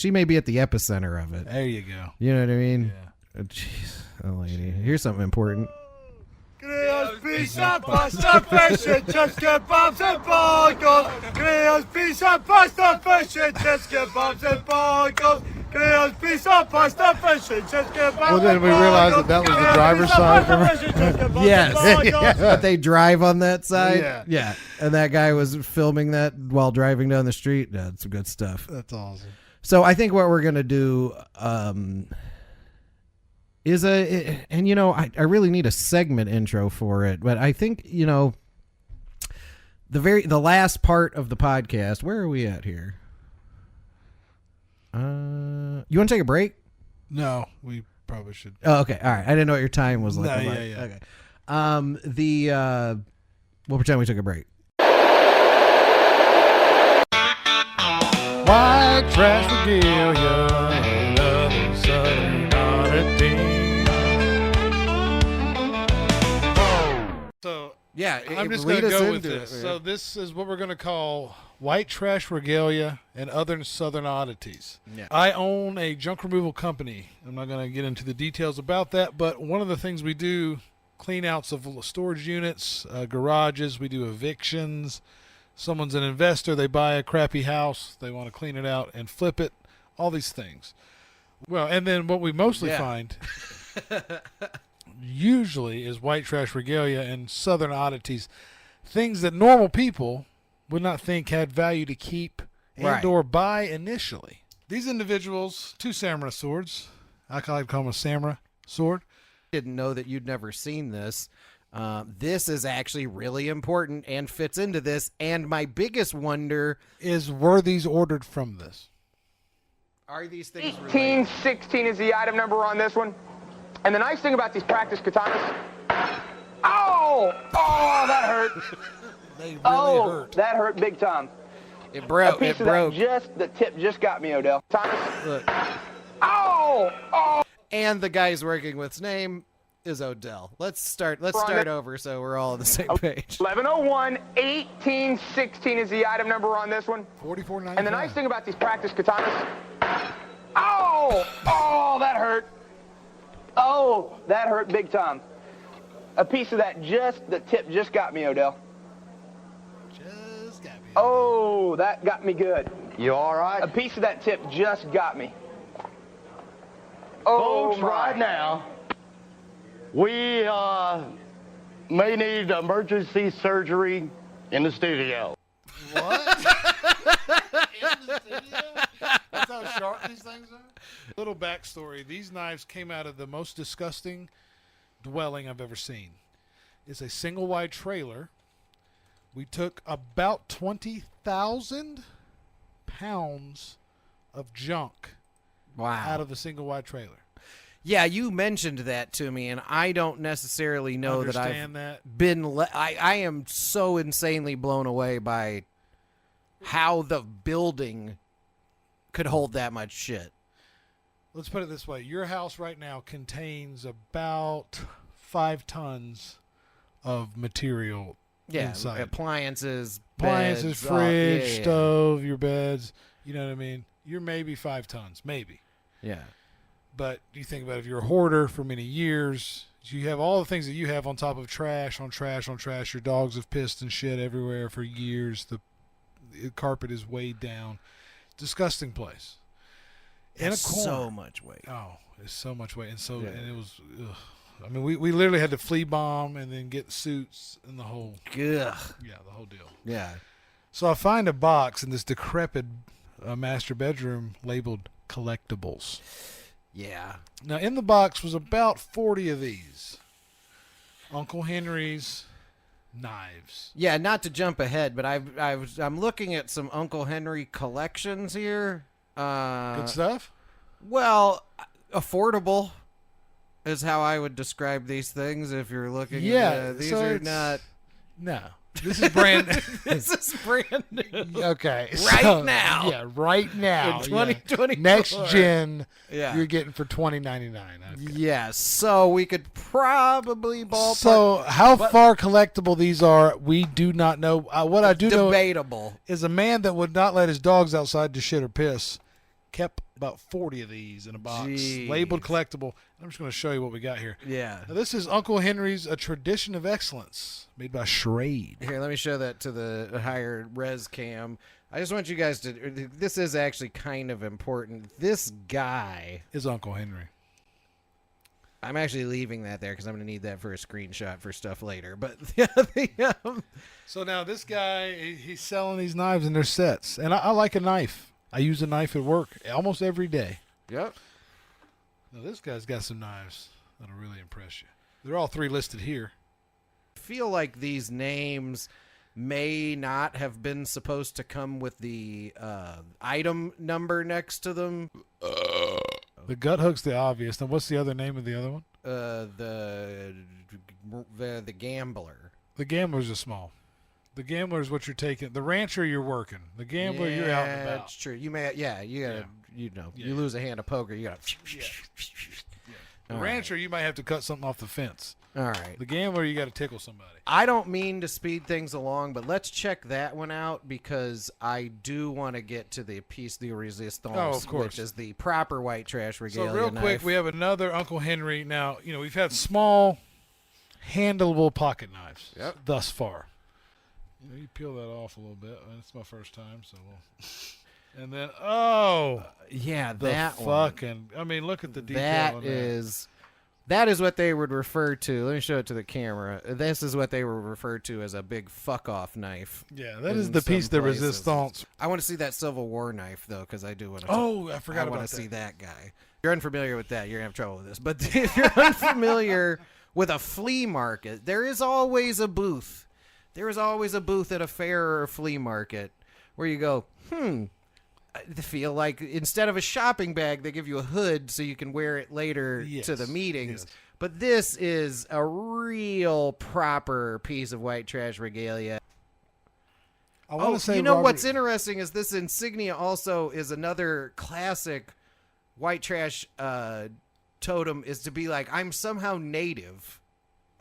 F: the epicenter of it.
G: There you go.
F: You know what I mean?
G: Yeah.
F: Jeez, lady. Here's something important.
E: Pizza, pasta, fish, and chips, kebabs, and burgers. Grilled pizza, pasta, fish, and chips, kebabs, and burgers. Grilled pizza, pasta, fish, and chips, kebabs.
G: Well, then we realized that was the driver's side.
F: Yes. But they drive on that side.
G: Yeah.
F: And that guy was filming that while driving down the street. That's some good stuff.
G: That's awesome.
F: So I think what we're gonna do is I really need a segment intro for it, but I think the last part of the podcast. Where are we at here? You want to take a break?
G: No, we probably should.
F: Oh, okay, all right. I didn't know what your time was like.
G: Yeah.
F: Okay. We'll pretend we took a break.
G: White trash regalia and other southern oddities. So
F: yeah,
G: I'm just going to go with this. So this is what we're going to call white trash regalia and other southern oddities.
F: Yeah.
G: I own a junk removal company. I'm not going to get into the details about that, but one of the things we do, clean outs of storage units, garages, we do evictions. Someone's an investor, they buy a crappy house, they want to clean it out and flip it, all these things. Well, and then what we mostly find usually is white trash regalia and southern oddities, things that normal people would not think had value to keep and or buy initially. These individuals, 2 samurai swords. I like to call them a samurai sword.
F: Didn't know that you'd never seen this. This is actually really important and fits into this. And my biggest wonder
G: is, were these ordered from this?
F: Are these things
K: 1816 is the item number on this one. And the nice thing about these practice katanas, oh, that hurt.
G: They really hurt.
K: That hurt big time.
F: It broke.
K: The tip just got me, Odell.
F: Look.
K: Oh.
F: And the guy's working with's name is Odell. Let's start over so we're all on the same page.
K: 1101, 1816 is the item number on this one.
G: 44.95.
K: And the nice thing about these practice katanas, oh, that hurt. Oh, that hurt big time. A piece of that the tip just got me, Odell. Oh, that got me good.
I: You all right?
K: A piece of that tip just got me. Oh,
I: Folks, right now, we may need emergency surgery in the studio.
G: What? In the studio? That's how sharp these things are? Little backstory. These knives came out of the most disgusting dwelling I've ever seen. It's a single wide trailer. We took about 20,000 pounds of junk out of the single wide trailer.
F: Yeah, you mentioned that to me, and I don't necessarily know that I've been. I am so insanely blown away by how the building could hold that much shit.
G: Let's put it this way. Your house right now contains about 5 tons of material inside.
F: Appliances,
G: Appliances,
F: beds,
G: fridge, stove, your beds. You know what I mean? You're maybe 5 tons, maybe.
F: Yeah.
G: But you think about if you're a hoarder for many years, you have all the things that you have on top of trash, on trash, on trash. Your dogs have pissed and shit everywhere for years. The carpet is weighed down. Disgusting place. In a corner.
F: So much weight.
G: Oh, it's so much weight. And so and it was, ugh. I mean, we literally had to flea bomb and then get suits and the whole.
F: Ugh.
G: Yeah, the whole deal.
F: Yeah.
G: So I find a box in this decrepit master bedroom labeled collectibles.
F: Yeah.
G: Now, in the box was about 40 of these. Uncle Henry's knives.
F: Yeah, not to jump ahead, but I'm looking at some Uncle Henry collections here.
G: Good stuff?
F: Well, affordable is how I would describe these things if you're looking at these
G: so
F: are not.
G: No. This is brand
F: This is brand new.
G: Okay.
F: Right now.
G: Yeah, right now.
F: In 2024.
G: Next gen,
F: Yeah.
G: you're getting for $20.99. Okay.
F: Yeah, so we could probably ballpark.
G: So how far collectible these are, we do not know. What I do know
F: debatable
G: is a man that would not let his dogs outside to shit or piss kept about 40 of these in a box, labeled collectible. I'm just going to show you what we got here.
F: Yeah.
G: Now, this is Uncle Henry's A Tradition of Excellence, made by Schrade.
F: Here, let me show that to the higher res cam. I just want you guys to. This is actually kind of important. This guy
G: is Uncle Henry.
F: I'm actually leaving that there because I'm going to need that for a screenshot for stuff later. But
G: so now this guy, he's selling these knives in their sets, and I like a knife. I use a knife at work almost every day.
F: Yep.
G: Now this guy's got some knives that'll really impress you. They're all 3 listed here.
F: I feel like these names may not have been supposed to come with the item number next to them.
G: The gut hook's the obvious. Now, what's the other name of the other one?
F: The gambler.
G: The gambler's a small. The gambler is what you're taking. The rancher, you're working. The gambler, you're out and about.
F: That's true. You may, you gotta, you lose a hand of poker, you gotta.
G: The rancher, you might have to cut something off the fence.
F: All right.
G: The gambler, you got to tickle somebody.
F: I don't mean to speed things along, but let's check that one out because I do want to get to the piece de resistance, which is the proper white trash regalia
G: So real
F: knife.
G: quick, we have another Uncle Henry. Now, we've had small, handleable pocket knives thus far. You peel that off a little bit. It's my first time, so we'll... And then,
F: that
G: fucking... I mean, look at the detail on that.
F: That is what they would refer to. Let me show it to the camera. This is what they were referred to as a big fuck-off knife.
G: Yeah, that is the piece de resistance.
F: I want to see that Civil War knife, though, because I do want to...
G: I forgot about that.
F: I want to see that guy. If you're unfamiliar with that, you're going to have trouble with this. But if you're unfamiliar with a flea market, there is always a booth. There is always a booth at a fair or a flea market where you go, I feel like instead of a shopping bag, they give you a hood so you can wear it later to the meetings. Yes. But this is a real proper piece of white trash regalia.
G: I want to say,
F: what's interesting is this insignia also is another classic white trash totem is to be like, I'm somehow native.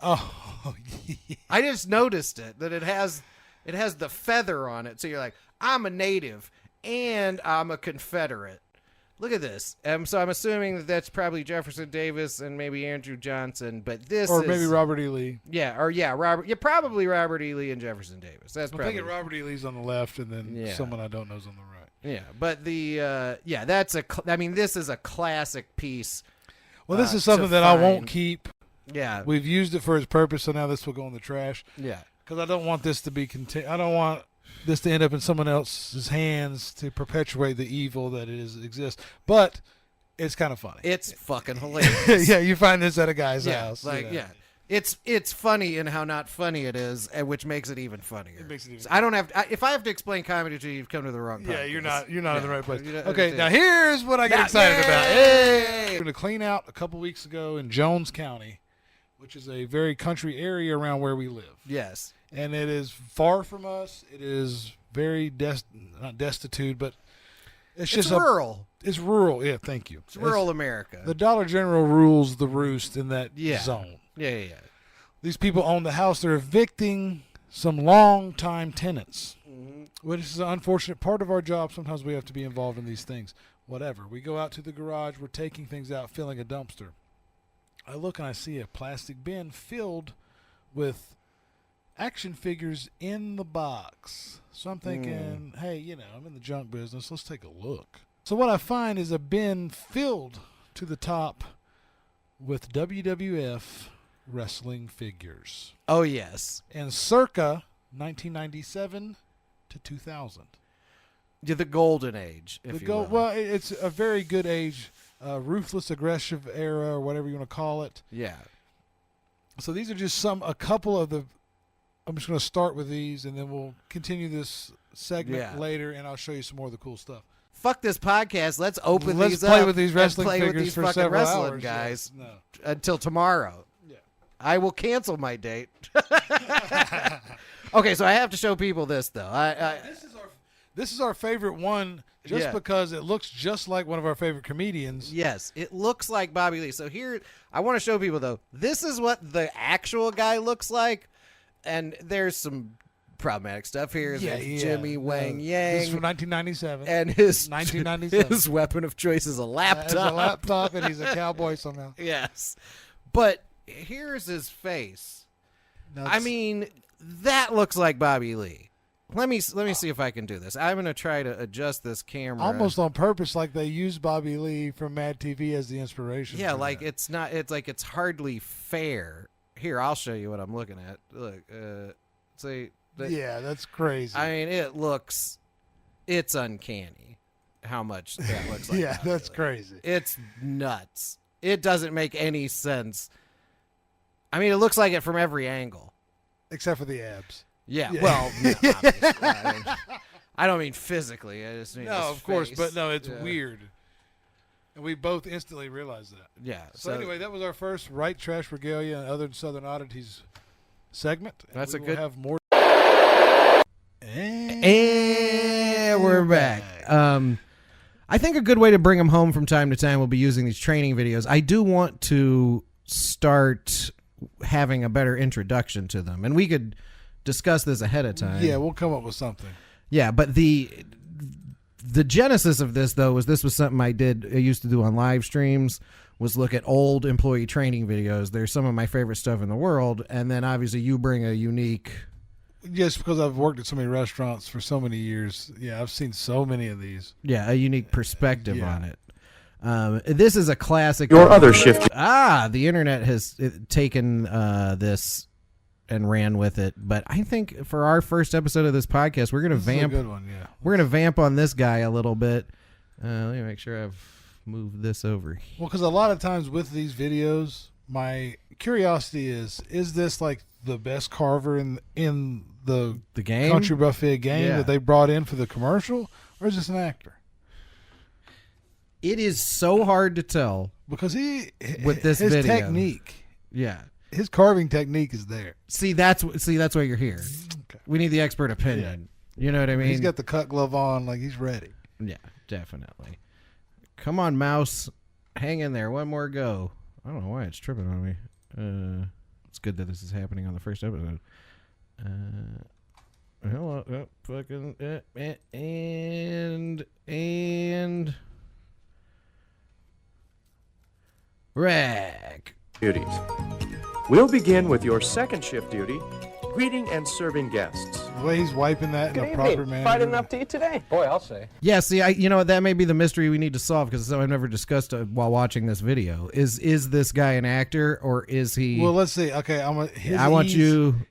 G: Oh, yeah.
F: I just noticed it, that it has the feather on it. So you're like, I'm a native and I'm a Confederate. Look at this. So I'm assuming that that's probably Jefferson Davis and maybe Andrew Johnson, but this
G: or
F: is,
G: maybe Robert E. Lee.
F: Robert. Yeah, probably Robert E. Lee and Jefferson Davis. That's
G: I'm
F: probably
G: thinking Robert E. Lee's on the left, and then someone I don't know is on the right.
F: Yeah, but that's this is a classic piece.
G: Well, this is something that I won't keep.
F: Yeah,
G: we've used it for its purpose, so now this will go in the trash.
F: Yeah,
G: because I don't want this to be I don't want this to end up in someone else's hands to perpetuate the evil that exists. But it's kind of funny.
F: It's fucking hilarious.
G: Yeah, you find this at a guy's house.
F: It's funny in how not funny it is, which makes it even funnier.
G: It makes it even
F: so I don't have if I have to explain comedy to you, you've come to the wrong podcast.
G: Yeah, you're not in the right place. Okay, now here's what I get excited about. Hey! We're going to clean out a couple weeks ago in Jones County, which is a very country area around where we live.
F: Yes.
G: And it is far from us. It is very not destitute, but it's just
F: rural.
G: It's rural. Yeah, thank you.
F: It's rural America.
G: The Dollar General rules the roost in that zone.
F: Yeah.
G: These people own the house. They're evicting some long-time tenants, which is an unfortunate part of our job. Sometimes we have to be involved in these things. Whatever. We go out to the garage. We're taking things out, filling a dumpster. I look and I see a plastic bin filled with action figures in the box. So I'm thinking, hey, I'm in the junk business. Let's take a look. So what I find is a bin filled to the top with WWF wrestling figures.
F: Oh, yes.
G: And circa 1997 to 2000.
F: Yeah, the golden age, if you will.
G: Well, it's a very good age. Ruthless aggressive era, or whatever you want to call it.
F: Yeah.
G: So these are just a couple of the. I'm just going to start with these, and then we'll continue this segment later, and I'll show you some more of the cool stuff.
F: Fuck this podcast. Let's open
G: Let's
F: these
G: play
F: up
G: with these wrestling
F: and play
G: figures
F: with these
G: for
F: fucking
G: several
F: wrestling
G: hours,
F: guys
G: yes.
F: until tomorrow.
G: Yeah.
F: I will cancel my date. Okay, so I have to show people this though.
G: This is our favorite one, just because it looks just like one of our favorite comedians.
F: Yes, it looks like Bobby Lee. So here, I want to show people though. This is what the actual guy looks like, and there's some problematic stuff here. There's Jimmy Wang Yang.
G: This is from 1997.
F: And his
G: 1997.
F: His weapon of choice is a laptop.
G: It's a laptop, and he's a cowboy somehow.
F: Yes, but here's his face. I mean, that looks like Bobby Lee. Let me see if I can do this. I'm going to try to adjust this camera.
G: Almost on purpose, like they used Bobby Lee from Mad TV as the inspiration.
F: Yeah, like it's hardly fair. Here, I'll show you what I'm looking at. Look,
G: yeah, that's crazy.
F: I mean, it's uncanny how much that looks like.
G: Yeah, that's crazy.
F: It's nuts. It doesn't make any sense. I mean, it looks like it from every angle.
G: Except for the abs.
F: Yeah. Well, no, obviously. I don't mean physically. I just mean his
G: of course,
F: face.
G: but no, it's weird. And we both instantly realized that.
F: Yeah.
G: So anyway, that was our first Right Trash Regalia and Other Southern Oddities segment.
F: That's
G: we
F: a
G: will
F: good.
G: have more.
F: And we're back. I think a good way to bring them home from time to time will be using these training videos. I do want to start having a better introduction to them, and we could discuss this ahead of time.
G: Yeah, we'll come up with something.
F: Yeah, but the genesis of this though was something I used to do on live streams, was look at old employee training videos. They're some of my favorite stuff in the world, and then obviously you bring a unique.
G: Yes, because I've worked at so many restaurants for so many years. Yeah, I've seen so many of these.
F: Yeah, a unique perspective on it. This is a classic.
L: Your other shift.
F: The internet has taken this and ran with it, but I think for our first episode of this podcast, we're gonna vamp.
G: This is a good one, yeah.
F: We're gonna vamp on this guy a little bit. Let me make sure I've moved this over.
G: Well, because a lot of times with these videos, my curiosity is this like the best carver in the
F: game,
G: Country Buffet game that they brought in for the commercial, or is this an actor?
F: It is so hard to tell
G: because
F: with this
G: his
F: video
G: technique.
F: Yeah,
G: his carving technique is there.
F: See, that's why you're here. Okay. We need the expert opinion. Yeah. You know what I mean?
G: He's got the cut glove on, like he's ready.
F: Yeah, definitely. Come on, mouse, hang in there. One more go. I don't know why it's tripping on me. It's good that this is happening on the first episode. Hello, fucking and
L: duties. We'll begin with your second shift duty, greeting and serving guests.
G: The way he's wiping that in a proper manner.
K: Find enough to eat today? Boy, I'll say.
F: Yeah, see, that may be the mystery we need to solve because I've never discussed while watching this video. Is this guy an actor or is he?
G: Well, let's see. Okay,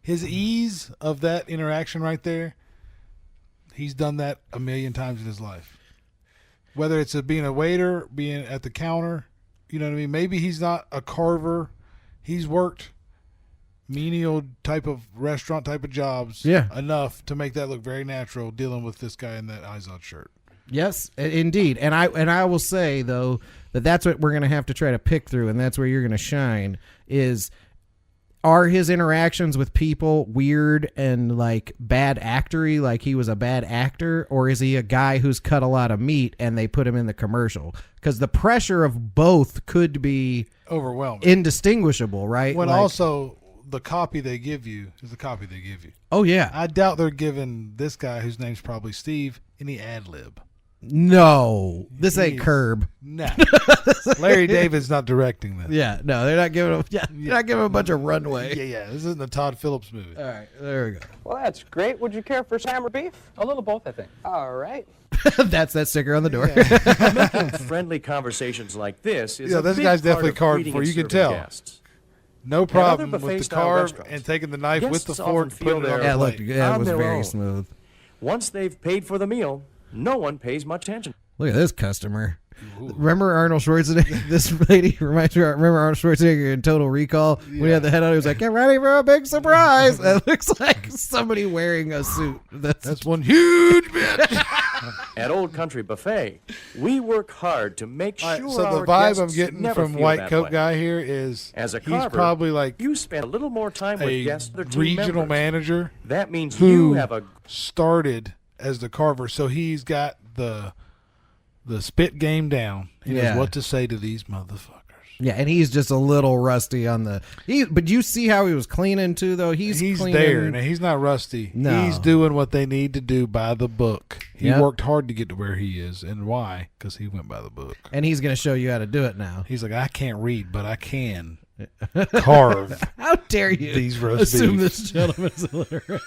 G: his ease of that interaction right there. He's done that a million times in his life. Whether it's being a waiter, being at the counter, you know what I mean? Maybe he's not a carver. He's worked menial type of restaurant type of jobs enough to make that look very natural dealing with this guy in that Izod shirt.
F: Yes, indeed. And I will say, though, that's what we're going to have to try to pick through, and that's where you're going to shine, are his interactions with people weird and like bad actory, like he was a bad actor, or is he a guy who's cut a lot of meat and they put him in the commercial? Because the pressure of both could be
G: overwhelming,
F: indistinguishable, right?
G: When also the copy they give you is the copy they give you.
F: Oh, yeah.
G: I doubt they're giving this guy, whose name's probably Steve, any ad lib.
F: No, this ain't Curb.
G: No, Larry David's not directing this.
F: Yeah, no, they're not giving him. Yeah, they're not giving him a bunch of runway.
G: Yeah. This isn't a Todd Phillips movie.
F: All right, there we go.
K: Well, that's great. Would you care for ham or beef? A little both, I think. All right.
F: That's that sticker on the door.
L: Making friendly conversations like this is
G: this guy's definitely carved for. You can tell.
L: Guests.
G: No problem with the carve and taking the knife with the fork and putting it on the plate.
F: It was very smooth.
L: Once they've paid for the meal, no one pays much attention.
F: Look at this customer. Ooh. Remember Arnold Schwarzenegger? This lady reminds me. Remember Arnold Schwarzenegger in Total Recall when he had the head on? He was like, "Get ready for a big surprise!" It looks like somebody wearing a suit.
G: That's one huge bitch.
L: At Old Country Buffet, we work hard to make sure.
G: So the vibe I'm getting from White Coat Guy here is,
L: as a carver,
G: he's probably like
L: you spend a little more time with guests.
G: Regional manager.
L: That means
G: who
L: you have
G: started as the carver, so he's got the spit game down. He knows what to say to these motherfuckers.
F: Yeah, and he's just a little rusty on the. But you see how he was cleaning too, though. He's cleaning.
G: There, and he's not rusty.
F: No.
G: He's doing what they need to do by the book. He worked hard to get to where he is, and why? Because he went by the book.
F: And he's going to show you how to do it now.
G: He's like, I can't read, but I can carve.
F: How dare you
G: these roast
F: assume
G: beef.
F: this gentleman's illiterate?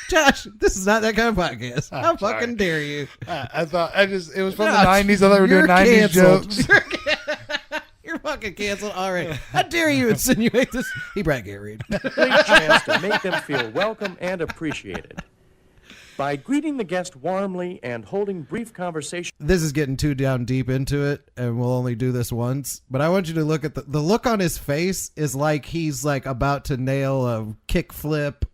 F: Josh, this is not that kind of podcast. How fucking dare you?
G: I thought it was from the 90s. I thought we were doing 90s
F: canceled.
G: jokes.
F: You're fucking canceled. All right. How dare you insinuate this? He probably can't read.
L: Great chance to make them feel welcome and appreciated. By greeting the guest warmly and holding brief conversation.
F: This is getting too down deep into it, and we'll only do this once. But I want you to look at the look on his face is like he's like about to nail a kick flip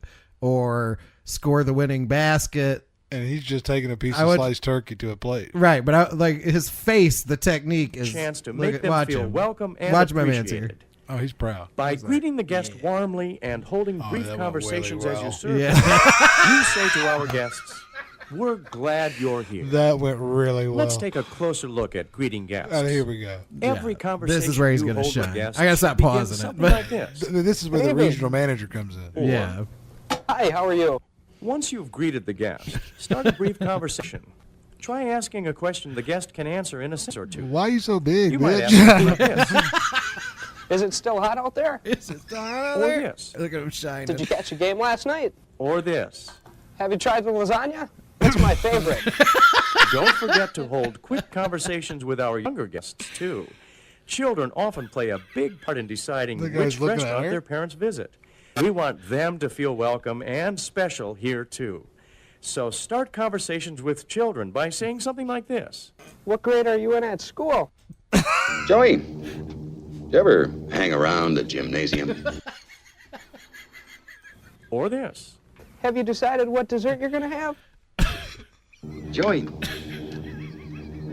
F: or score the winning basket.
G: And he's just taking a piece of sliced turkey to a plate.
F: Right, but like his face, the technique is
L: chance to make them feel welcome and
F: watch
L: appreciated.
F: My man's here.
G: Oh, he's proud.
L: By greeting the guest warmly and holding brief conversations as you serve, you say to our guests, "We're glad you're here."
G: That went really well.
L: Let's take a closer look at greeting guests.
G: Here we go.
L: Every conversation
F: this is where he's
L: going to
F: shine. I gotta stop pausing it.
L: Like this.
G: This is where the regional manager comes in.
F: Yeah.
K: Hi, how are you?
L: Once you've greeted the guest, start a brief conversation. Try asking a question the guest can answer in a sentence or two.
G: Why are you so big,
L: you
G: bitch?
L: Might ask like this.
K: Is it still hot out there?
F: Is it still hot out
L: or
F: there?
L: This.
F: Look at him shining.
K: Did you catch a game last night?
L: Or this.
K: Have you tried the lasagna? That's my favorite.
L: Don't forget to hold quick conversations with our younger guests, too. Children often play a big part in deciding which restaurant their parents visit. We want them to feel welcome and special here, too. So start conversations with children by saying something like this.
K: What grade are you in at school?
M: Joey, you ever hang around the gymnasium?
L: Or this.
K: Have you decided what dessert you're going to have?
M: Joey,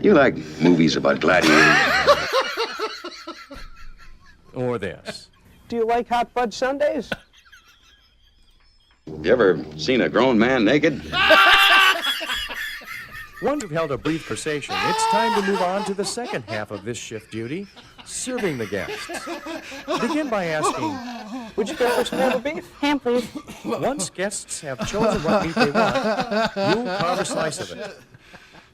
M: you like movies about gladiators?
L: Or this.
K: Do you like hot fudge sundaes?
M: You ever seen a grown man naked?
L: Once you've held a brief conversation, it's time to move on to the second half of this shift duty, serving the guests. Begin by asking,
K: would you go for some ham beef?
D: Ham, please.
L: Once guests have chosen what meat they want, you'll carve a slice of it.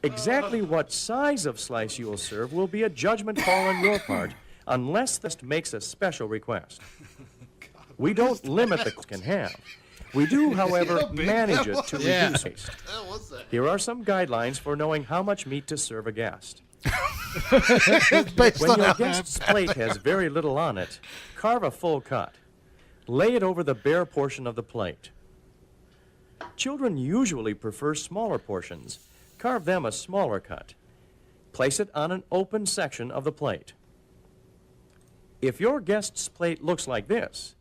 L: Exactly what size of slice you will serve will be a judgment call on your part unless the guest makes a special request. We don't limit the can have. We do, however, manage it to reduce waste. Here are some guidelines for knowing how much meat to serve a guest. When your guest's plate has very little on it, carve a full cut. Lay it over the bare portion of the plate. Children usually prefer smaller portions. Carve them a smaller cut. Place it on an open section of the plate. If your guest's plate looks like this,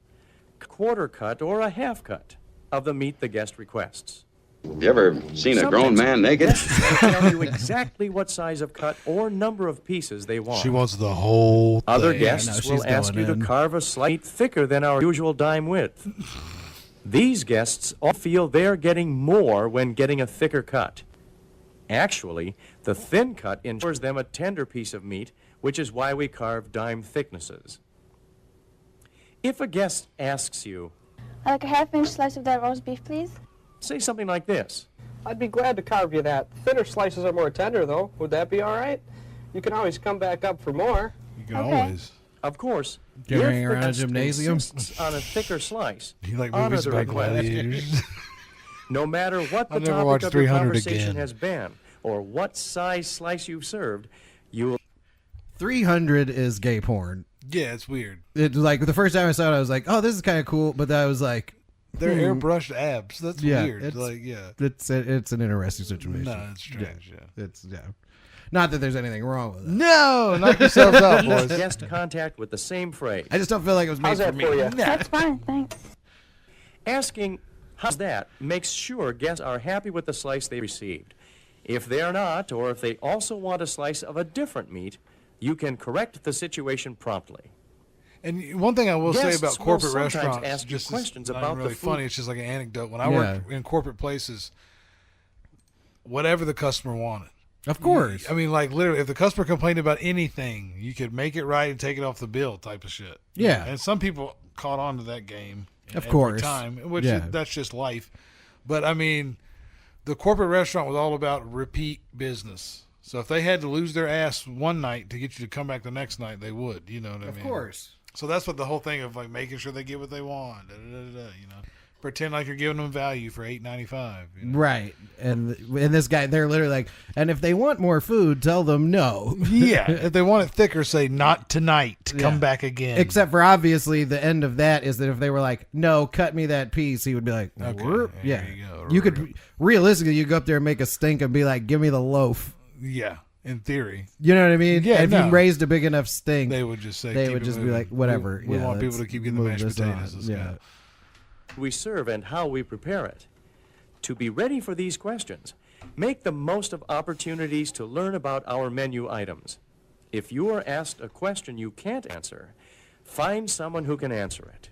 L: quarter cut or a half cut of the meat the guest requests.
M: You ever seen a grown man naked?
L: Guests will tell you exactly what size of cut or number of pieces they want.
G: She wants the whole thing.
L: Other guests will ask you to carve a slice thicker than our usual dime width. These guests all feel they're getting more when getting a thicker cut. Actually, the thin cut ensures them a tender piece of meat, which is why we carve dime thicknesses. If a guest asks you,
N: I'd like a half-inch slice of that roast beef, please.
L: Say something like this.
O: I'd be glad to carve you that. Thinner slices are more tender, though. Would that be all right? You can always come back up for more.
G: You can always.
L: Of course.
F: Carrying around a gymnasium
L: on a thicker slice.
G: You like
L: honor
G: movies
L: the
G: about
L: request.
G: gladiators?
L: No matter what the
G: I'll never
L: topic
G: watch
L: of
G: 300
L: your conversation
G: again.
L: has been, or what size slice you've served, you will.
F: 300 is gay porn.
G: Yeah, it's weird.
F: It like the first time I saw it, I was like, "Oh, this is kind of cool," but I was like,
G: They're airbrushed abs. That's weird.
F: It's,
G: Like, yeah,
F: it's an interesting situation.
G: No, it's strange. Yeah.
F: It's not that there's anything wrong with it.
G: No, knock yourselves out, boys.
L: Guest contact with the same phrase.
F: I just don't feel like it was made
O: How's
F: for
O: that
F: me.
O: for you?
N: That's fine, thanks.
L: Asking, how's that, makes sure guests are happy with the slice they received. If they're not, or if they also want a slice of a different meat, you can correct the situation promptly.
G: And one thing I will say
L: Guests
G: about
L: will
G: corporate
L: sometimes
G: restaurants,
L: ask you
G: just
L: questions
G: not
L: about
G: really
L: the
G: funny.
L: food.
G: It's just like an anecdote. When I worked in corporate places, whatever the customer wanted.
F: Of course.
G: I mean, like literally, if the customer complained about anything, you could make it right and take it off the bill, type of shit.
F: Yeah.
G: And some people caught on to that game.
F: Of
G: every
F: course.
G: time, which
F: Yeah.
G: that's just life. But I mean, the corporate restaurant was all about repeat business. So if they had to lose their ass one night to get you to come back the next night, they would. You know what I mean?
F: Of course.
G: So that's what the whole thing of like making sure they get what they want. You know, pretend like you're giving them value for $8.95. You know?
F: Right. And this guy, they're literally like, and if they want more food, tell them no.
G: Yeah. If they want it thicker, say not tonight. Come
F: Yeah.
G: back again.
F: Except for obviously the end of that is that if they were like, no, cut me that piece, he would be like,
G: Okay,
F: "Whoop."
G: there
F: Yeah.
G: you go.
F: You could realistically, you go up there and make a stink and be like, give me the loaf.
G: Yeah. In theory.
F: You know what I mean?
G: Yeah,
F: If
G: no.
F: you raised a big enough stink,
G: They would just say,
F: they
G: keep
F: would
G: it
F: just be
G: moving.
F: like, whatever.
G: We
F: Yeah,
G: want people
F: let's
G: to keep getting the
F: move
G: mashed
F: this on.
G: potatoes. Let's
F: Yeah.
G: go.
L: We serve and how we prepare it. To be ready for these questions, make the most of opportunities to learn about our menu items. If you are asked a question you can't answer, find someone who can answer it.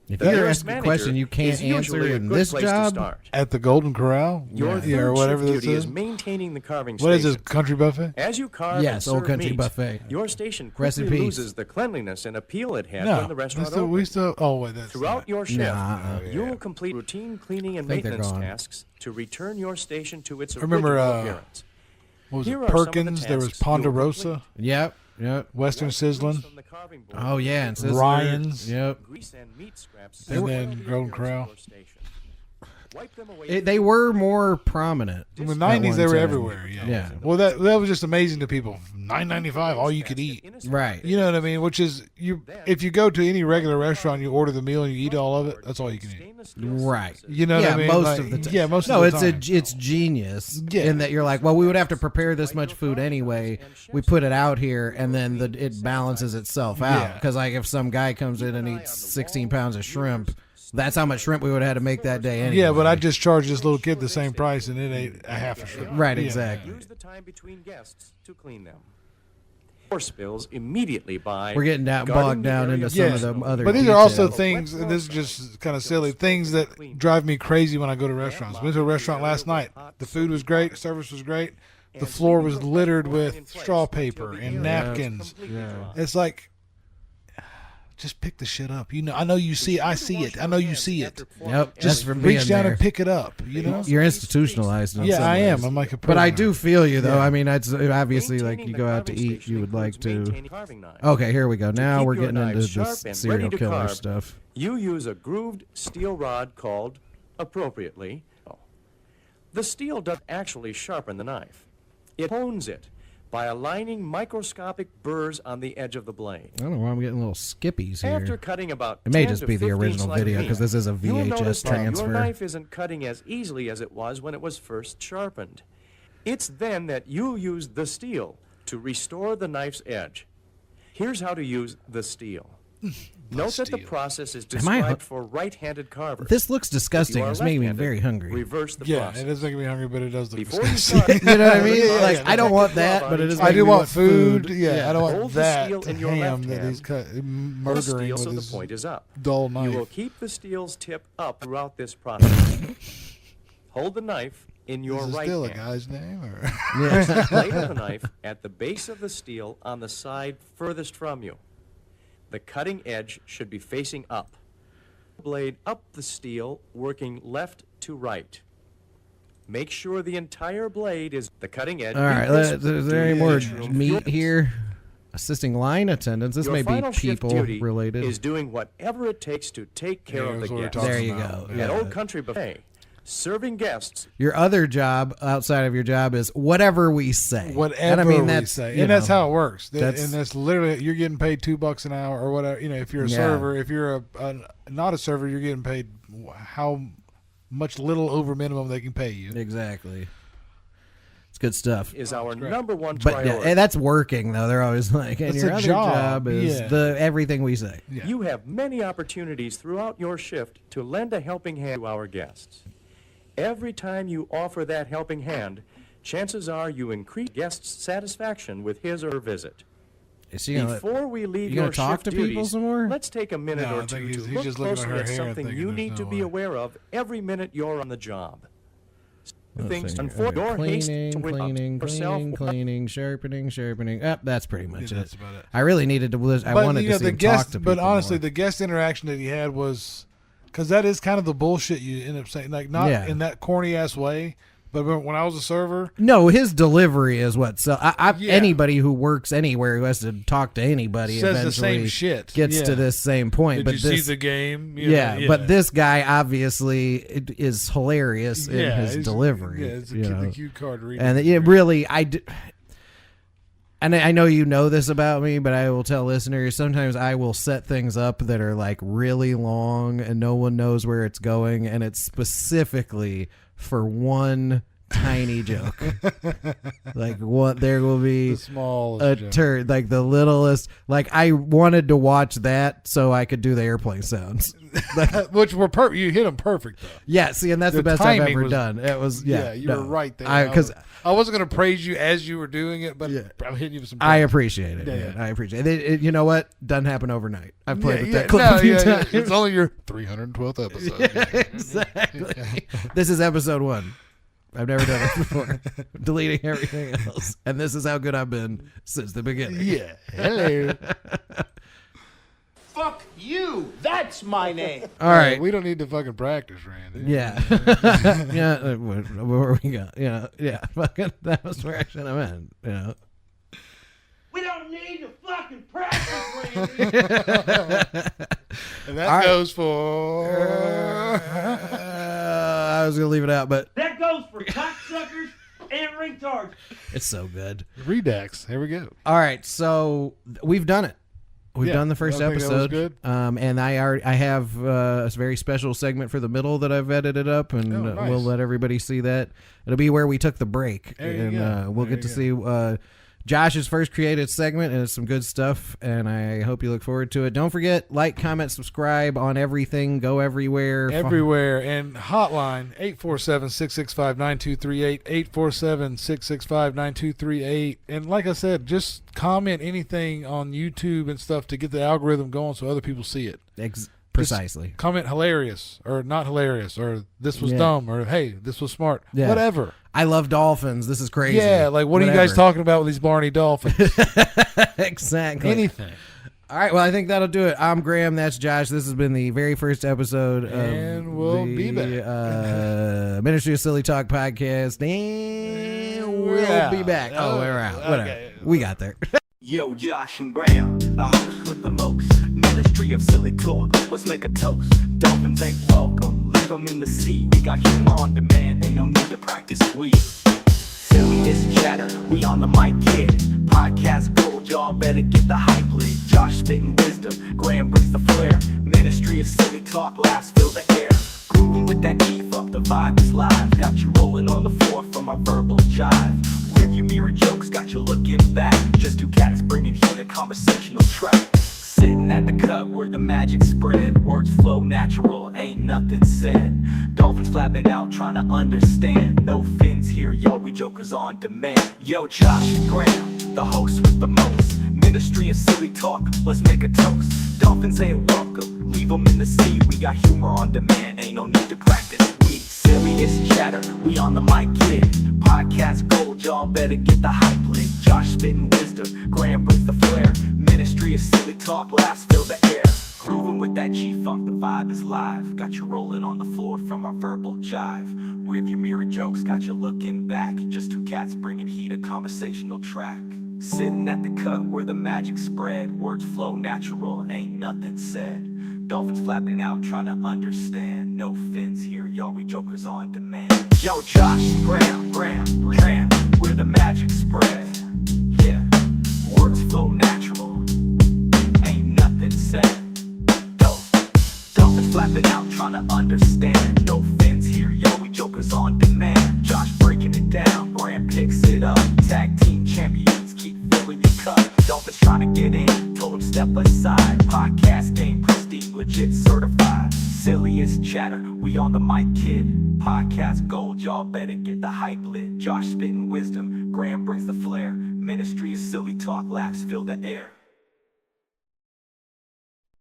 F: If
L: The
F: you're
L: nearest
F: asked a
L: manager
F: question you can't
L: is usually
F: answer
L: a
F: in
L: good
F: this
L: place to
F: job,
L: start.
G: At the Golden Corral?
L: Your
G: Yeah,
L: third
G: or whatever
L: shift
G: this
L: duty
G: is.
L: is maintaining the carving
G: What is
L: station.
G: this, country buffet?
L: As you carve
F: Yes,
L: and
F: Old
L: serve
F: Country
L: meat,
F: Buffet.
L: your station
F: Rest in
L: quickly
F: peace.
L: loses the cleanliness and appeal it had
G: No.
L: when the restaurant
G: we
L: opened.
G: still, oh, wait, that's
L: Throughout
G: not-
L: your shift,
F: Nah.
L: you will complete routine cleaning and
F: I think they're
L: maintenance
F: gone.
L: tasks to return your station to its
G: I remember,
L: original appearance.
G: What was
L: Here
G: it?
L: are some of the
G: Perkins. There was
L: tasks you will
G: Ponderosa.
F: Yep.
G: Western Sizzlin.
L: from the carving board.
F: Oh yeah, and Sizzler.
G: Ryan's.
F: Yep.
L: Grease and meat scraps
G: And
L: spoil
G: then
L: the
G: Golden
L: appearance of
G: Corral.
L: your station. Wipe them away
F: They were more prominent.
G: In the
F: at
G: 90s,
F: one
G: they were
F: time.
G: everywhere. Yeah.
F: Yeah.
G: Well, that was just amazing to people. $9.95, all you could eat.
F: Right.
G: You know what I mean? Which is if you go to any regular restaurant, you order the meal and you eat all of it. That's all you can eat.
F: Right.
G: You know what I mean?
F: Most
G: Like,
F: of the time.
G: yeah, most
F: no,
G: of the
F: it's
G: time.
F: it's genius
G: Yeah.
F: in that you're like, well, we would have to prepare this much food anyway. We put it out here, and then it balances itself out.
G: Yeah.
F: Because like if some guy comes in and eats 16 pounds of shrimp, that's how much shrimp we would have had to make that day anyway.
G: Yeah, but I just charged this little kid the same price, and it ate a half a shrimp.
F: Right,
G: Yeah.
F: exactly.
L: Use the time between guests to clean them. Or spills immediately by
F: We're getting bogged
L: guarding the
F: down
L: area
F: into
L: of
F: some
G: Yeah.
F: of the other.
G: But these are also
F: details.
G: things, and this is just kind of silly, things that drive me crazy when I go to restaurants. Went to a restaurant last night. The food was great, service was great. The floor was littered with straw paper and napkins.
F: Yeah.
G: It's like, just pick the shit up. You know, I know you see it. I see it. I know you see it.
F: Yep.
G: Just
F: from
G: reach
F: being
G: down
F: there.
G: and pick it up. You know,
F: You're institutionalized. In some
G: I am.
F: ways.
G: I'm like a.
F: But I
G: prisoner.
F: do feel you though.
G: Yeah.
F: I mean, it's obviously like you go out to eat, you would like to. Okay, here we go. Now we're getting into this serial killer stuff.
L: You use a grooved steel rod called, appropriately, the steel doesn't actually sharpen the knife. It hones it by aligning microscopic burrs on the edge of the blade.
F: I don't know why I'm getting little skippies here.
L: After cutting about
F: It may
L: 10
F: just
L: to
F: be the
L: 15
F: original
L: slices
F: video because this is a
L: you'll notice
F: VHS
L: that
F: transfer.
L: Your knife isn't cutting as easily as it was when it was first sharpened. It's then that you use the steel to restore the knife's edge. Here's how to use the steel. Note that the process is described for right-handed carvers.
F: This looks disgusting.
L: If you are
F: It's making me
L: left-handed,
F: very hungry.
L: Reverse the
G: Yeah,
L: process.
G: it is making me hungry, but it does look
L: Before you
G: disgusting.
L: start,
F: You know what I mean? Like, I don't want that, but it is.
G: I
F: making
G: do
F: me
G: want food.
F: food.
G: Yeah, I don't want
L: Hold the
G: that
L: steel in your
G: ham
L: left
G: that
L: hand.
G: he's
L: Pull
G: murdering
L: steel
G: with
L: so the
G: his
L: point is up.
G: dull
L: You will
G: knife.
L: keep the steel's tip up throughout this process. Hold the knife in your
G: Is it
L: right
G: still a
L: hand.
G: guy's name? Or?
L: Place the blade of the knife at the base of the steel on the side furthest from you. The cutting edge should be facing up. Blade up the steel, working left to right. Make sure the entire blade is the cutting edge.
F: All right, is there any more meat here? Assisting line attendants. This
L: Your
F: may be
L: final shift
F: people
L: duty
F: related.
L: is doing whatever it takes to take care of the guests.
F: There you go.
L: At Old Country Buffet, serving guests.
F: Your other job outside of your job is whatever we say.
G: Whatever
F: and I mean,
G: we
F: that's,
G: say,
F: you
G: and that's
F: know,
G: how it works. And
F: that's-
G: that's literally you're getting paid $2 an hour or whatever. You know, if you're a
F: Yeah.
G: server, if you're not a server, you're getting paid how much little over minimum they can pay you.
F: Exactly. It's good stuff.
L: Is our number one
F: But
L: priority.
F: yeah, that's working though. They're always like, and
G: It's
F: your
G: a
F: other
G: job.
F: job is
G: Yeah.
F: the everything we say.
L: You have many opportunities throughout your shift to lend a helping hand to our guests. Every time you offer that helping hand, chances are you increase guests' satisfaction with his or her visit.
F: Is he gonna-
L: Before we leave
F: you gonna
L: your
F: talk
L: shift
F: to people
L: duties,
F: some more?
L: let's take a minute
G: No,
L: or
G: I think
L: two
G: he's
L: to look
G: just looking at
L: closely
G: her
L: at
G: hair and
L: something
G: thinking
L: you
G: there's
L: need
G: no
L: to be
G: way.
L: aware of every minute you're on the job. Things
F: Cleaning,
L: your haste to win
F: cleaning,
L: yourself.
F: sharpening. That's pretty much
G: Yeah,
F: it.
G: that's about it.
F: I really needed to. I
G: But,
F: wanted
G: you know,
F: to see
G: the
F: him
G: guest,
F: talk to people
G: but honestly,
F: more.
G: the guest interaction that he had was because that is kind of the bullshit you end up saying, like not
F: Yeah.
G: in that corny ass way. But when I was a server,
F: No, his delivery is what. So
G: Yeah.
F: anybody who works anywhere who has to talk to anybody
G: Says the
F: eventually
G: same shit.
F: gets
G: Yeah.
F: to this same point.
G: Did
F: but
G: you
F: this,
G: see the game? You
F: Yeah,
G: know, yeah.
F: but this guy obviously is hilarious in his
G: he's-
F: delivery.
G: Yeah, it's
F: you
G: the
F: know.
G: cue card reading.
F: And it really, and I know you know this about me, but I will tell listeners, sometimes I will set things up that are like really long and no one knows where it's going, and it's specifically for one tiny joke. Like what there will be
G: The smallest
F: a
G: joke.
F: turd, like the littlest. Like I wanted to watch that so I could do the airplane sounds.
G: Which were you hit them perfect though.
F: Yeah, see, and that's the best I've
G: timing
F: ever
G: was-
F: done. It was
G: you
F: no.
G: were right there.
F: Because
G: I wasn't going to praise you as you were doing it, but I'm hitting you with some.
F: I
G: praise.
F: appreciate it.
G: Yeah,
F: man.
G: yeah.
F: I appreciate it. You know what? Doesn't happen overnight. I've played with
G: Yeah,
F: that clip
G: no,
F: a few
G: yeah, yeah.
F: times.
G: It's only your 312th episode.
F: Yeah, exactly. This is episode 1. I've never done it before. Deleting everything else. And this is how good I've been since the beginning.
G: Yeah. Hello.
P: Fuck you. That's my name.
F: All right.
G: We don't need to fucking practice, Randy.
F: Yeah. Yeah. Where we go? Yeah. Yeah. Fucking, that was where I should have been. You know.
P: We don't need to fucking practice, Randy.
G: And that
F: All right.
G: goes for.
F: I was going to leave it out, but
P: That goes for cocksuckers and retards.
F: it's so good.
G: Redux. Here we go.
F: All right, so we've done it. We've
G: Yeah,
F: done the first
G: I think that was
F: episode,
G: good.
F: And I have a very special segment for the middle that I've edited up, and
G: Oh, nice.
F: we'll let everybody see that. It'll be where we took the break,
G: There you
F: and
G: go.
F: we'll
G: There
F: get to
G: you
F: see Josh's first created segment, and it's some good stuff, and I hope you look forward to it. Don't forget, like, comment, subscribe on everything. Go everywhere.
G: Everywhere. And hotline 847-665-9238, 847-665-9238. And like I said, just comment anything on YouTube and stuff to get the algorithm going so other people see it.
F: Precisely.
G: Just comment hilarious or not hilarious or this was
F: Yeah.
G: dumb or hey, this was smart.
F: Yeah.
G: Whatever.
F: I love dolphins. This is crazy.
G: Yeah, like what are you guys
F: Whatever.
G: talking about with these Barney dolphins?
F: Exactly.
G: Anything.
F: All right, well, I think that'll do it. I'm Graham. That's Josh. This has been the very first episode
G: And
F: of
G: we'll
F: the
G: be back.
F: Ministry of Silly Talk podcast. And we'll be back. Oh, we're out. Whatever.
G: Okay.
F: We got there.
Q: Yo, Josh and Graham, the host with the most. Ministry of Silly Talk, let's make a toast. Dolphins ain't welcome, leave them in the sea. We got humor on demand, ain't no need to practice weed. Silliest chatter, we on the mic kid. Podcast gold, y'all better get the hype lit. Josh spitting wisdom, Graham brings the flair. Ministry of Silly Talk, laughs fill the air. Grooving with that beef up, the vibe is live. Got you rolling on the floor from our verbal jive. Rearview mirror jokes, got you looking back. Just two cats bringing heat a conversational track. Sitting at the cut where the magic spread. Words flow natural, ain't nothing said. Dolphins flapping out, trying to understand. No fins here, yo, we jokers on demand. Yo, Josh and Graham, the host with the most. Ministry of Silly Talk, let's make a toast. Dolphins ain't welcome, leave them in the sea. We got humor on demand, ain't no need to practice. We silliest chatter, we on the mic kid. Podcast gold, y'all better get the hype lit. Josh spitting wisdom, Graham brings the flair. Ministry of Silly Talk, laughs fill the air. Grooving with that G-Funk, the vibe is live. Got you rolling on the floor from our verbal jive. Rearview mirror jokes, got you looking back. Just two cats bringing heat, a conversational track. Sitting at the cut where the magic spread. Words flow natural, ain't nothing said. Dolphins flapping out, trying to understand. No fins here, y'all, we jokers on demand. Yo, Josh, Graham, where the magic spread. Yeah, words flow natural, ain't nothing said. Dolphins flapping out, trying to understand. No fins here, yo, we jokers on demand. Josh breaking it down, Graham picks it up. Tag team champions, keep filling your cup. Dolphins trying to get in, told them step aside. Podcast game pristine, legit certified. Silliest chatter, we on the mic kid. Podcast gold, y'all better get the hype lit. Josh spitting wisdom, Graham brings the flair. Ministry of Silly Talk, laughs fill the air.